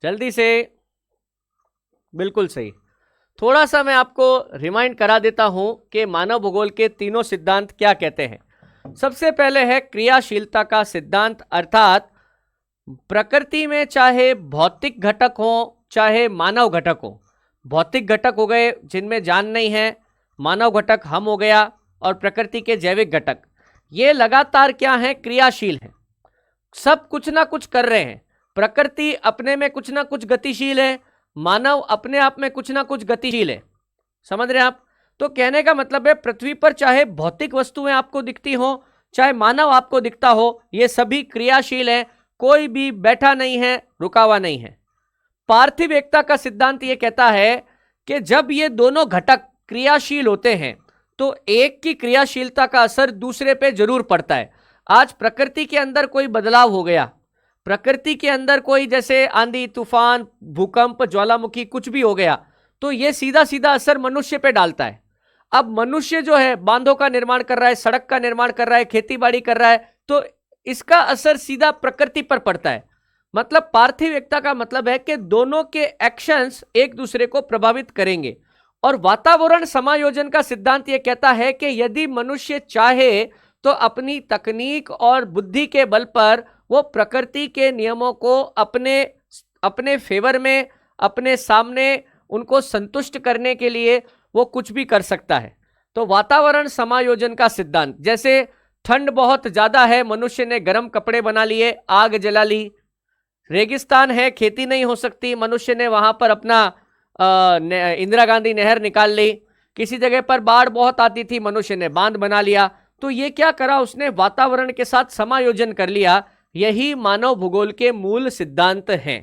जल्दी से। बिल्कुल सही। थोड़ा सा मैं आपको रिमाइंड करा देता हूं कि मानव भूगोल के तीनों सिद्धांत क्या कहते हैं। सबसे पहले है क्रियाशीलता का सिद्धांत, अर्थात प्रकृति में चाहे भौतिक घटक हो चाहे मानव घटक हो, भौतिक घटक हो गए जिनमें जान नहीं है, मानव घटक हम हो गया, और प्रकृति के जैविक घटक, ये लगातार क्या है? क्रियाशील है। सब कुछ ना कुछ कर रहे हैं। प्रकृति अपने में कुछ ना कुछ गतिशील है, मानव अपने आप में कुछ ना कुछ गतिशील है। समझ रहे हैं आप? तो कहने का मतलब है पृथ्वी पर चाहे भौतिक वस्तुएं आपको दिखती हो, चाहे मानव आपको दिखता हो, ये सभी क्रियाशील है, कोई भी बैठा नहीं है, रुका हुआ नहीं है। पार्थिव एकता का सिद्धांत ये कहता है कि जब ये दोनों घटक क्रियाशील होते हैं तो एक की क्रियाशीलता का असर दूसरे पे जरूर पड़ता है। आज प्रकृति के अंदर कोई बदलाव हो गया, प्रकृति के अंदर कोई जैसे आंधी तूफान भूकंप ज्वालामुखी कुछ भी हो गया, तो ये सीधा सीधा असर मनुष्य पे डालता है। अब मनुष्य जो है बांधों का निर्माण कर रहा है, सड़क का निर्माण कर रहा है, खेती बाड़ी कर रहा है, तो इसका असर सीधा प्रकृति पर पड़ता है। मतलब पार्थिव एकता का मतलब है कि दोनों के एक्शंस एक दूसरे को प्रभावित करेंगे। और वातावरण समायोजन का सिद्धांत यह कहता है कि यदि मनुष्य चाहे तो अपनी तकनीक और बुद्धि के बल पर वो प्रकृति के नियमों को अपने अपने फेवर में, अपने सामने उनको संतुष्ट करने के लिए वो कुछ भी कर सकता है। तो वातावरण समायोजन का सिद्धांत, जैसे ठंड बहुत ज्यादा है, मनुष्य ने गर्म कपड़े बना लिए, आग जला ली। रेगिस्तान है, खेती नहीं हो सकती, मनुष्य ने वहां पर अपना इंदिरा गांधी नहर निकाल ली। किसी जगह पर बाढ़ बहुत आती थी, मनुष्य ने बांध बना लिया। तो ये क्या करा उसने, वातावरण के साथ समायोजन कर लिया। यही मानव भूगोल के मूल सिद्धांत हैं।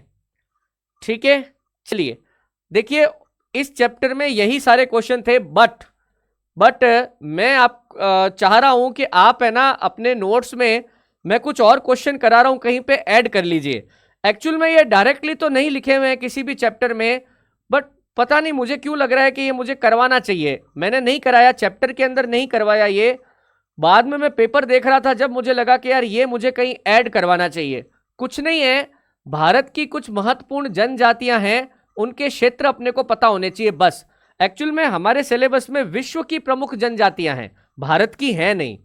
ठीक है, चलिए देखिए इस चैप्टर में यही सारे क्वेश्चन थे। बट मैं आप चाह रहा हूं कि आप है ना अपने नोट्स में मैं कुछ और क्वेश्चन करा रहा हूं, कहीं पे ऐड कर लीजिए। एक्चुअल में ये डायरेक्टली तो नहीं लिखे हुए हैं किसी भी चैप्टर में, बट पता नहीं मुझे क्यों लग रहा है कि ये मुझे करवाना चाहिए। मैंने नहीं कराया, चैप्टर के अंदर नहीं करवाया ये, बाद में मैं पेपर देख रहा था जब मुझे लगा कि यार ये मुझे कहीं ऐड करवाना चाहिए। कुछ नहीं है, भारत की कुछ महत्वपूर्ण जनजातियां हैं, उनके क्षेत्र अपने को पता होने चाहिए बस। एक्चुअल में हमारे सिलेबस में विश्व की प्रमुख जनजातियां हैं, भारत की है नहीं।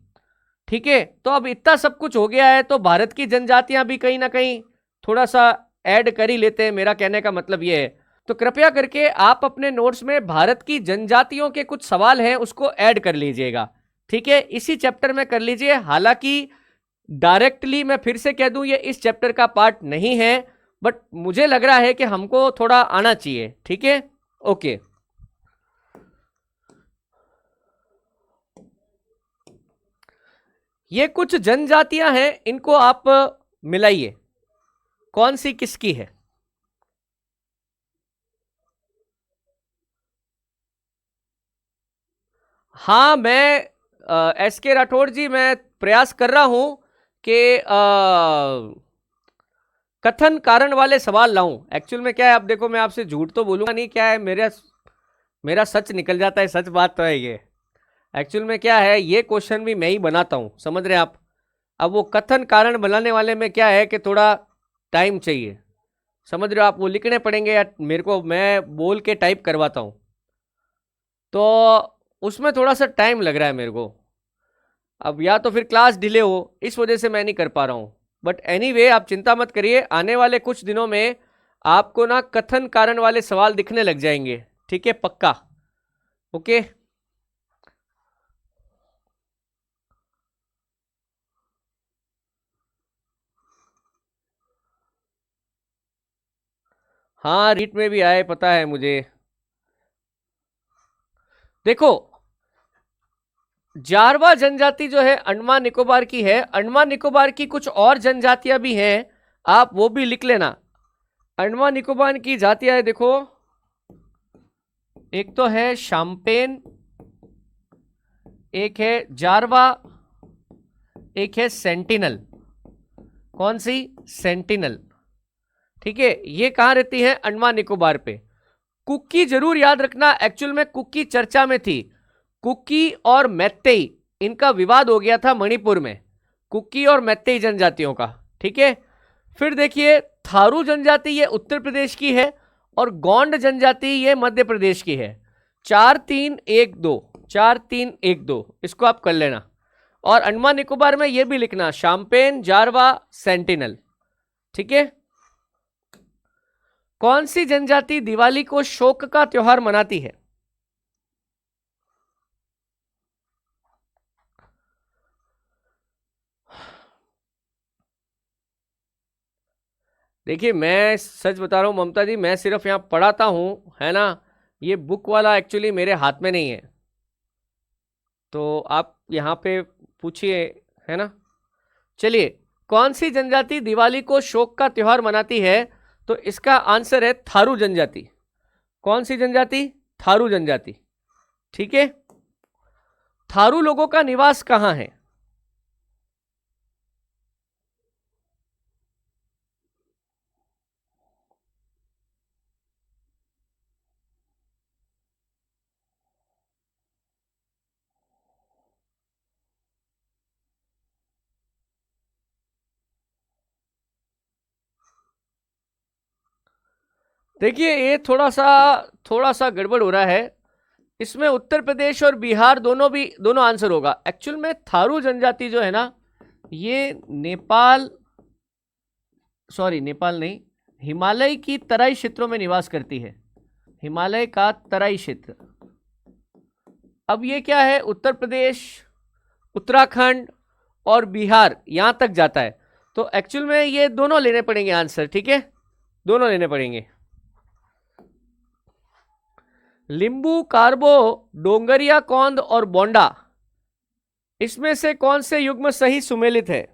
ठीक है, तो अब इतना सब कुछ हो गया है तो भारत की जनजातियां भी कहीं ना कहीं थोड़ा सा ऐड कर ही लेते हैं, मेरा कहने का मतलब ये है। तो कृपया करके आप अपने नोट्स में भारत की जनजातियों के कुछ सवाल हैं उसको ऐड कर लीजिएगा। ठीक है, इसी चैप्टर में कर लीजिए। हालांकि डायरेक्टली मैं फिर से कह दूं ये इस चैप्टर का पार्ट नहीं है, बट मुझे लग रहा है कि हमको थोड़ा आना चाहिए। ठीक है, ओके। ये कुछ जनजातियां हैं, इनको आप मिलाइए, कौन सी किसकी है। हाँ, मैं एस के राठौड़ जी, मैं प्रयास कर रहा हूं कि कथन कारण वाले सवाल लाऊं। एक्चुअल में क्या है, अब देखो मैं आपसे झूठ तो बोलूंगा नहीं, क्या है मेरा मेरा सच निकल जाता है, सच बात तो है ये। एक्चुअल में क्या है, ये क्वेश्चन भी मैं ही बनाता हूं, समझ रहे हैं आप। अब वो कथन कारण बनाने वाले में क्या है कि थोड़ा टाइम चाहिए, समझ रहे हो आप। वो लिखने पड़ेंगे या मेरे को, मैं बोल के टाइप करवाता हूं, तो उसमें थोड़ा सा टाइम लग रहा है मेरे को। अब या तो फिर क्लास डिले हो, इस वजह से मैं नहीं कर पा रहा हूँ। बट एनीवे आप चिंता मत करिए, आने वाले कुछ दिनों में आपको ना कथन कारण वाले सवाल दिखने लग जाएंगे। ठीक है, पक्का, ओके। हाँ, रीट में भी आए, पता है मुझे। देखो, जारवा जनजाति जो है अंडमान निकोबार की है, अंडमान निकोबार की कुछ और जनजातियां भी हैं, आप वो भी लिख लेना। अंडमान निकोबार की जातियां है, देखो, एक तो है शाम्पेन, एक है जारवा, एक है सेंटिनल। कौन सी? सेंटिनल। ठीक है, ये कहां रहती है? अंडमान निकोबार पे। कुकी जरूर याद रखना, एक्चुअल में कुकी चर्चा में थी। कुकी और मैत्तेई, इनका विवाद हो गया था मणिपुर में, कुकी और मैत्तेई जनजातियों का। ठीक है, फिर देखिए थारू जनजाति ये उत्तर प्रदेश की है, और गोंड जनजाति ये मध्य प्रदेश की है। 4-3-1-2, 4-3-1-2, इसको आप कर लेना। और अंडमान निकोबार में ये भी लिखना, शाम्पेन, जारवा, सेंटिनल। ठीक है। कौन सी जनजाति दिवाली को शोक का त्योहार मनाती है? देखिए मैं सच बता रहा हूँ ममता जी, मैं सिर्फ यहाँ पढ़ाता हूँ, है ना। ये बुक वाला एक्चुअली मेरे हाथ में नहीं है, तो आप यहाँ पे पूछिए, है ना। चलिए, कौन सी जनजाति दिवाली को शोक का त्योहार मनाती है? तो इसका आंसर है थारू जनजाति। कौन सी जनजाति? थारू जनजाति। ठीक है। थारू लोगों का निवास कहां है? देखिए ये थोड़ा सा गड़बड़ हो रहा है। इसमें उत्तर प्रदेश और बिहार दोनों आंसर होगा। एक्चुअल में थारू जनजाति जो है ना, ये नेपाल, सॉरी नेपाल नहीं, हिमालय की तराई क्षेत्रों में निवास करती है। हिमालय का तराई क्षेत्र। अब ये क्या है, उत्तर प्रदेश, उत्तराखंड और बिहार यहां तक जाता है। तो एक्चुअल में ये दोनों लेने पड़ेंगे आंसर। ठीक है, दोनों लेने पड़ेंगे। लिंबू, कार्बो, डोंगरिया कौंद और बोंडा, इसमें से कौन से युग्म सही सुमेलित है?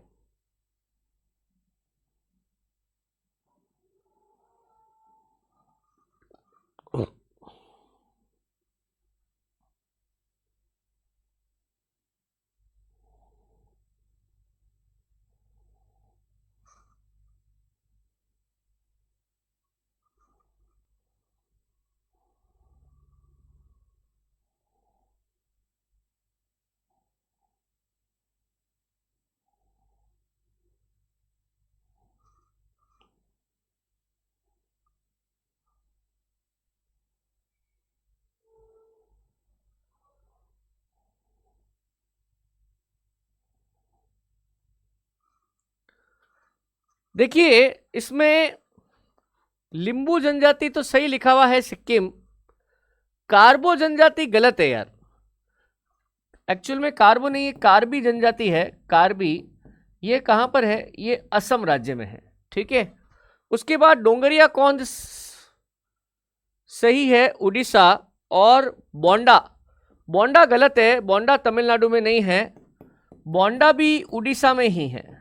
देखिए इसमें लिंबू जनजाति तो सही लिखा हुआ है, सिक्किम। कार्बो जनजाति गलत है यार। एक्चुअल में कार्बो नहीं, ये कार्बी जनजाति है। कार्बी, ये कहां पर है? ये असम राज्य में है। ठीक है। उसके बाद डोंगरिया कौंद सही है, उड़ीसा। और बोंडा, बोंडा गलत है। बोंडा तमिलनाडु में नहीं है, बोंडा भी उड़ीसा में ही है।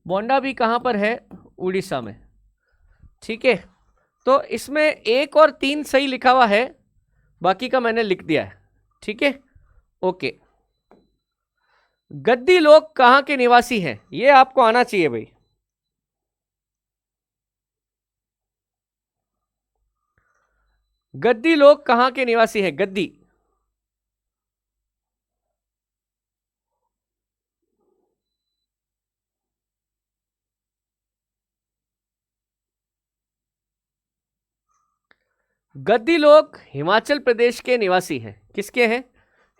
बोंडा भी कहां पर है? उड़ीसा में। ठीक है। तो इसमें 1 और 3 सही लिखा हुआ है, बाकी का मैंने लिख दिया है। ठीक है, ओके। गद्दी लोग कहां के निवासी हैं? ये आपको आना चाहिए भाई। गद्दी लोग कहां के निवासी हैं? गद्दी। गद्दी लोग हिमाचल प्रदेश के निवासी हैं। किसके हैं?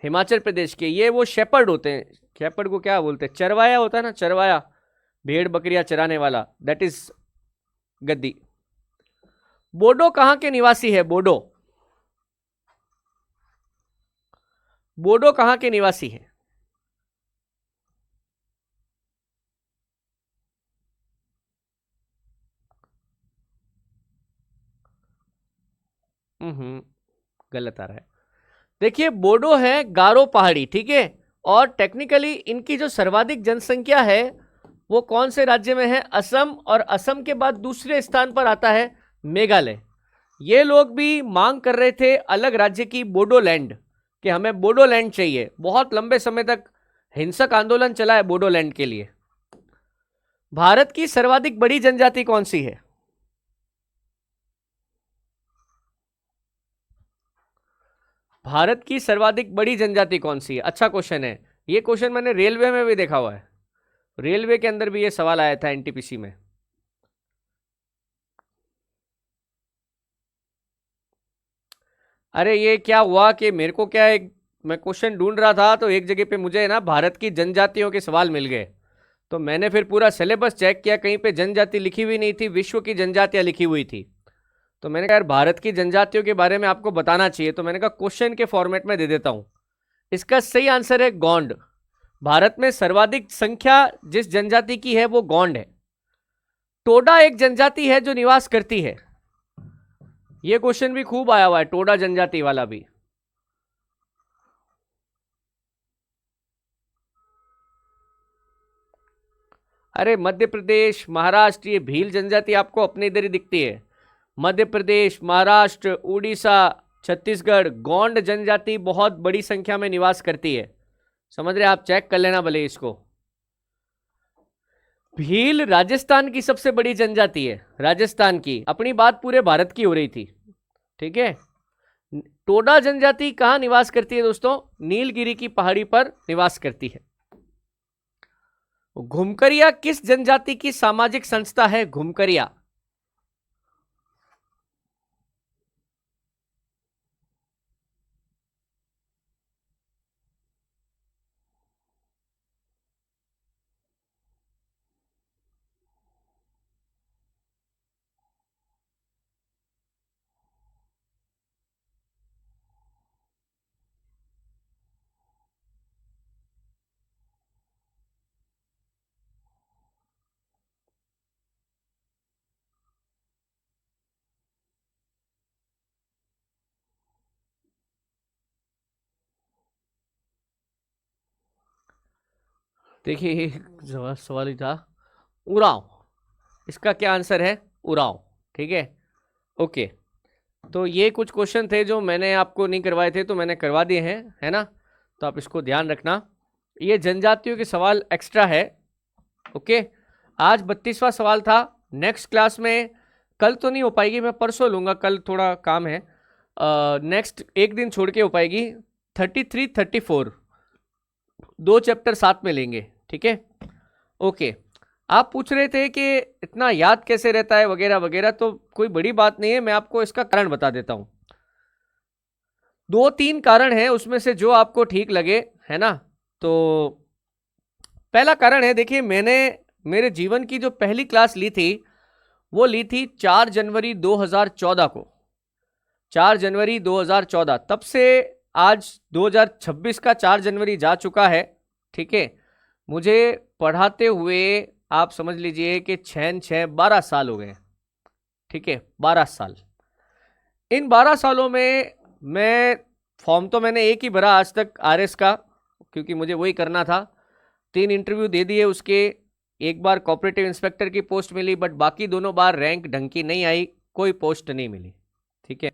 हिमाचल प्रदेश के। ये वो शेपर्ड होते हैं। शेपर्ड को क्या बोलते हैं? चरवाया होता है ना, चरवाया, भेड़ बकरियां चराने वाला, दैट इज गद्दी। बोडो कहां के निवासी है? बोडो, बोडो कहां के निवासी है? गलत आ रहा है। देखिए बोडो है गारो पहाड़ी। ठीक है। और टेक्निकली इनकी जो सर्वाधिक जनसंख्या है वो कौन से राज्य में है? असम। और असम के बाद दूसरे स्थान पर आता है मेघालय। ये लोग भी मांग कर रहे थे अलग राज्य की, बोडोलैंड, कि हमें बोडोलैंड चाहिए। बहुत लंबे समय तक हिंसक आंदोलन चला है बोडोलैंड के लिए। भारत की सर्वाधिक बड़ी जनजाति कौन सी है? भारत की सर्वाधिक बड़ी जनजाति कौन सी है? अच्छा क्वेश्चन है। ये क्वेश्चन मैंने रेलवे में भी देखा हुआ है। रेलवे के अंदर भी ये सवाल आया था एनटीपीसी में। अरे ये क्या हुआ कि मेरे को क्या, एक मैं क्वेश्चन ढूंढ रहा था तो एक जगह पे मुझे ना भारत की जनजातियों के सवाल मिल गए। तो मैंने फिर पूरा सिलेबस चेक किया, कहीं पे जनजाति लिखी हुई नहीं थी, विश्व की जनजातियां लिखी हुई थी। तो मैंने कहा यार भारत की जनजातियों के बारे में आपको बताना चाहिए, तो मैंने कहा क्वेश्चन के फॉर्मेट में दे देता हूं। इसका सही आंसर है गोंड। भारत में सर्वाधिक संख्या जिस जनजाति की है वो गोंड है। टोडा एक जनजाति है जो निवास करती है। यह क्वेश्चन भी खूब आया हुआ है, टोडा जनजाति वाला भी। अरे मध्य प्रदेश, महाराष्ट्र, ये भील जनजाति आपको अपने इधर ही दिखती है। मध्य प्रदेश, महाराष्ट्र, उड़ीसा, छत्तीसगढ़, गोंड जनजाति बहुत बड़ी संख्या में निवास करती है। समझ रहे, आप चेक कर लेना भले इसको। भील राजस्थान की सबसे बड़ी जनजाति है, राजस्थान की। अपनी बात पूरे भारत की हो रही थी, ठीक है। टोडा जनजाति कहां निवास करती है दोस्तों? नीलगिरी की पहाड़ी पर निवास करती है। घुमकरिया किस जनजाति की सामाजिक संस्था है? घुमकरिया। देखिए सवाल ही था उरांव, इसका क्या आंसर है? उरांव, ठीक है, ओके। तो ये कुछ क्वेश्चन थे जो मैंने आपको नहीं करवाए थे, तो मैंने करवा दिए हैं, है ना। तो आप इसको ध्यान रखना, ये जनजातियों के सवाल एक्स्ट्रा है, ओके। आज 32वां सवाल था। नेक्स्ट क्लास में, कल तो नहीं हो पाएगी, मैं परसों लूँगा, कल थोड़ा काम है। नेक्स्ट एक दिन छोड़ के हो पाएगी। 33, 34 दो चैप्टर साथ में लेंगे, ठीक है, ओके। आप पूछ रहे थे कि इतना याद कैसे रहता है वगैरह वगैरह, तो कोई बड़ी बात नहीं है, मैं आपको इसका कारण बता देता हूं। 2-3 कारण है, उसमें से जो आपको ठीक लगे, है ना। तो पहला कारण है, देखिए मैंने मेरे जीवन की जो पहली क्लास ली थी वो ली थी 4 जनवरी 2014 को, 4 जनवरी 2014। तब से आज 2026 का 4 जनवरी जा चुका है, ठीक है। मुझे पढ़ाते हुए आप समझ लीजिए कि 12 साल हो गए, ठीक है, 12 साल। इन 12 सालों में मैं फॉर्म तो मैंने एक ही भरा आज तक आरएस का, क्योंकि मुझे वही करना था। 3 इंटरव्यू दे दिए उसके, एक बार कोऑपरेटिव इंस्पेक्टर की पोस्ट मिली, बट बाकी दोनों बार रैंक ढंग की नहीं आई, कोई पोस्ट नहीं मिली, ठीक है।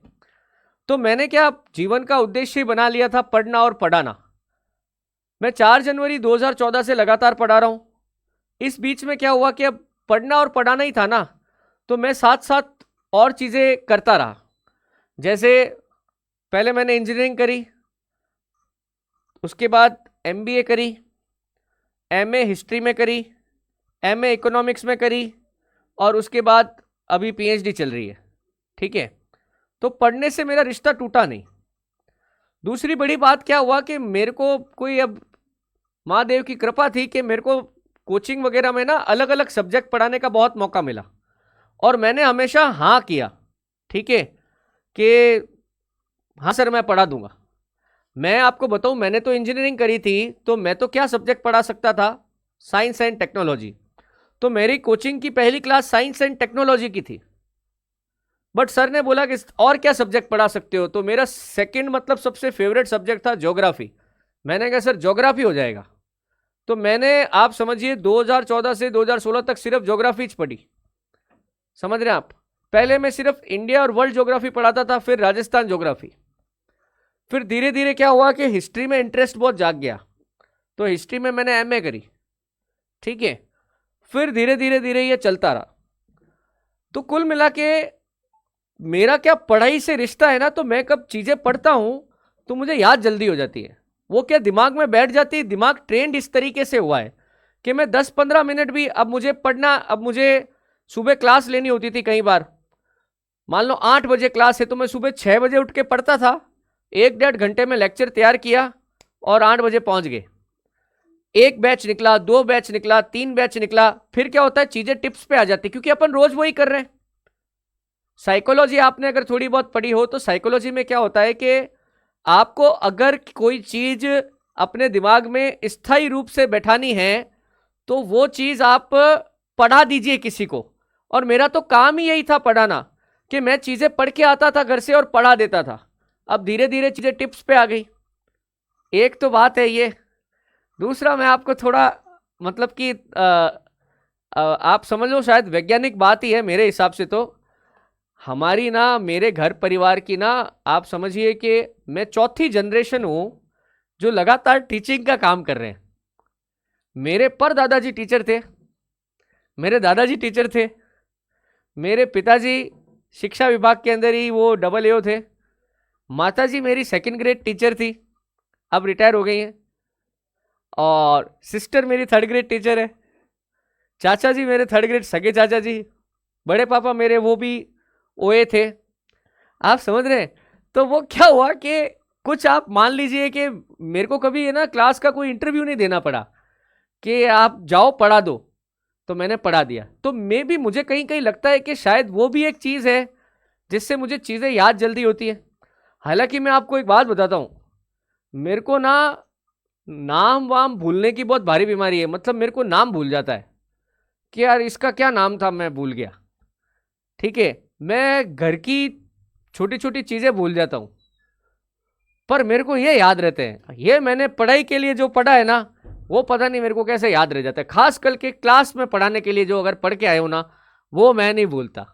तो मैंने क्या जीवन का उद्देश्य ही बना लिया था, पढ़ना और पढ़ाना। मैं 4 जनवरी 2014 से लगातार पढ़ा रहा हूं। इस बीच में क्या हुआ कि अब पढ़ना और पढ़ाना ही था ना, तो मैं साथ साथ और चीज़ें करता रहा। जैसे पहले मैंने इंजीनियरिंग करी, उसके बाद एमबीए करी, एमए हिस्ट्री में करी, एमए इकोनॉमिक्स में करी, और उसके बाद अभी पीएचडी चल रही है, ठीक है। तो पढ़ने से मेरा रिश्ता टूटा नहीं। दूसरी बड़ी बात क्या हुआ कि मेरे को कोई, अब महादेव की कृपा थी कि मेरे को कोचिंग वगैरह में ना अलग अलग सब्जेक्ट पढ़ाने का बहुत मौका मिला, और मैंने हमेशा हाँ किया, ठीक है, कि हाँ सर मैं पढ़ा दूंगा। मैं आपको बताऊं, मैंने तो इंजीनियरिंग करी थी, तो मैं तो क्या सब्जेक्ट पढ़ा सकता था? Science and technology. तो मेरी कोचिंग की पहली क्लास साइंस एंड टेक्नोलॉजी की थी, बट सर ने बोला कि और क्या सब्जेक्ट पढ़ा सकते हो, तो मेरा सेकंड मतलब सबसे फेवरेट सब्जेक्ट था ज्योग्राफी। मैंने कहा सर ज्योग्राफी हो जाएगा। तो मैंने, आप समझिए 2014 से 2016 तक सिर्फ ज्योग्राफी पढ़ी, समझ रहे हैं आप। पहले मैं सिर्फ इंडिया और वर्ल्ड ज्योग्राफी पढ़ाता था, फिर राजस्थान ज्योग्राफी। फिर धीरे धीरे क्या हुआ कि हिस्ट्री में इंटरेस्ट बहुत जाग गया, तो हिस्ट्री में मैंने एमए करी, ठीक है। फिर धीरे धीरे धीरे ये चलता रहा। तो कुल मिला के मेरा क्या पढ़ाई से रिश्ता है ना, तो मैं कब चीजें पढ़ता हूं तो मुझे याद जल्दी हो जाती है, वो क्या दिमाग में बैठ जाती है। दिमाग ट्रेंड इस तरीके से हुआ है कि मैं 10-15 मिनट भी, अब मुझे पढ़ना, अब मुझे सुबह क्लास लेनी होती थी, कई बार मान लो 8 बजे क्लास है, तो मैं सुबह 6 बजे उठ के पढ़ता था, 1-1.5 घंटे में लेक्चर तैयार किया और 8 बजे पहुंच गए। एक बैच निकला, 2 बैच निकला, 3 बैच निकला, फिर क्या होता है, चीजें टिप्स पे आ जाती, क्योंकि अपन रोज वही कर रहे हैं। साइकोलॉजी आपने अगर थोड़ी बहुत पढ़ी हो, तो साइकोलॉजी में क्या होता है कि आपको अगर कोई चीज अपने दिमाग में स्थायी रूप से बैठानी है, तो वो चीज आप पढ़ा दीजिए किसी को, और मेरा तो काम ही यही था पढ़ाना, कि मैं चीज़ें पढ़ के आता था घर से और पढ़ा देता था। अब धीरे धीरे चीज़ें टिप्स पे आ गई। एक तो बात है ये। दूसरा मैं आपको थोड़ा मतलब कि आप समझ लो शायद वैज्ञानिक बात ही है मेरे हिसाब से। तो हमारी ना, मेरे घर परिवार की ना, आप समझिए कि मैं चौथी जनरेशन हूँ जो लगातार टीचिंग का काम कर रहे हैं। मेरे परदादाजी टीचर थे, मेरे दादाजी टीचर थे, मेरे पिताजी शिक्षा विभाग के अंदर ही वो डबल एओ थे, माताजी मेरी सेकंड ग्रेड टीचर थी, अब रिटायर हो गई हैं, और सिस्टर मेरी थर्ड ग्रेड टीचर है, चाचा जी मेरे थर्ड ग्रेड सगे चाचा जी, बड़े पापा मेरे वो भी ओए थे। आप समझ रहे हैं? तो वो क्या हुआ कि कुछ आप मान लीजिए कि मेरे को कभी है ना क्लास का कोई इंटरव्यू नहीं देना पड़ा कि आप जाओ पढ़ा दो, तो मैंने पढ़ा दिया। तो मैं भी, मुझे कहीं कहीं लगता है कि शायद वो भी एक चीज़ है जिससे मुझे चीज़ें याद जल्दी होती है। हालांकि मैं आपको एक बात बताता हूँ, मेरे को ना नाम वाम भूलने की बहुत भारी बीमारी है। मतलब मेरे को नाम भूल जाता है कि यार इसका क्या नाम था, मैं भूल गया। ठीक है, मैं घर की छोटी छोटी चीज़ें भूल जाता हूँ, पर मेरे को ये याद रहते हैं। ये मैंने पढ़ाई के लिए जो पढ़ा है ना, वो पता नहीं मेरे को कैसे याद रह जाता है। खास करके क्लास में पढ़ाने के लिए जो अगर पढ़ के आए हो ना, वो मैं नहीं भूलता।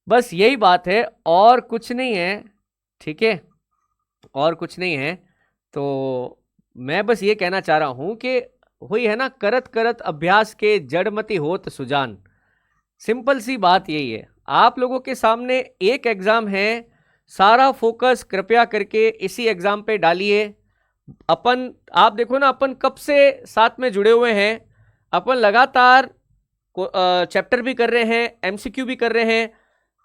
बस यही बात है, और कुछ नहीं है। ठीक है, और कुछ नहीं है। तो मैं बस ये कहना चाह रहा हूं कि हुई है ना, करत करत अभ्यास के जड़मति होत सुजान। सिंपल सी बात यही है। आप लोगों के सामने एक एग्जाम है, सारा फोकस कृपया करके इसी एग्जाम पे डालिए। अपन, आप देखो ना, अपन कब से साथ में जुड़े हुए हैं। अपन लगातार चैप्टर भी कर रहे हैं, एमसीक्यू भी कर रहे हैं।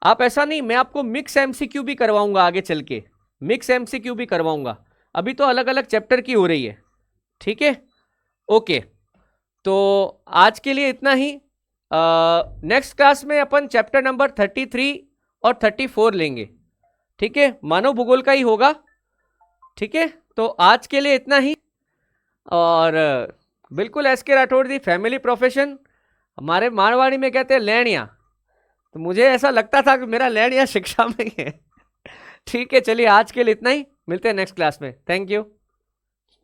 आप ऐसा नहीं, मैं आपको मिक्स एमसीक्यू भी करवाऊंगा आगे चल के, मिक्स एमसीक्यू भी करवाऊंगा। अभी तो अलग अलग चैप्टर की हो रही है। ठीक है, ओके। तो आज के लिए इतना ही। नेक्स्ट क्लास में अपन चैप्टर नंबर 33 और 34 लेंगे। ठीक है, मानव भूगोल का ही होगा। ठीक है, तो आज के लिए इतना ही। और बिल्कुल एसके राठौड़ जी, फैमिली प्रोफेशन, हमारे मारवाड़ी में कहते हैं लेणिया। तो मुझे ऐसा लगता था कि मेरा लेणिया शिक्षा में ही है। ठीक है, चलिए आज के लिए इतना ही, मिलते हैं नेक्स्ट क्लास में। Thank you.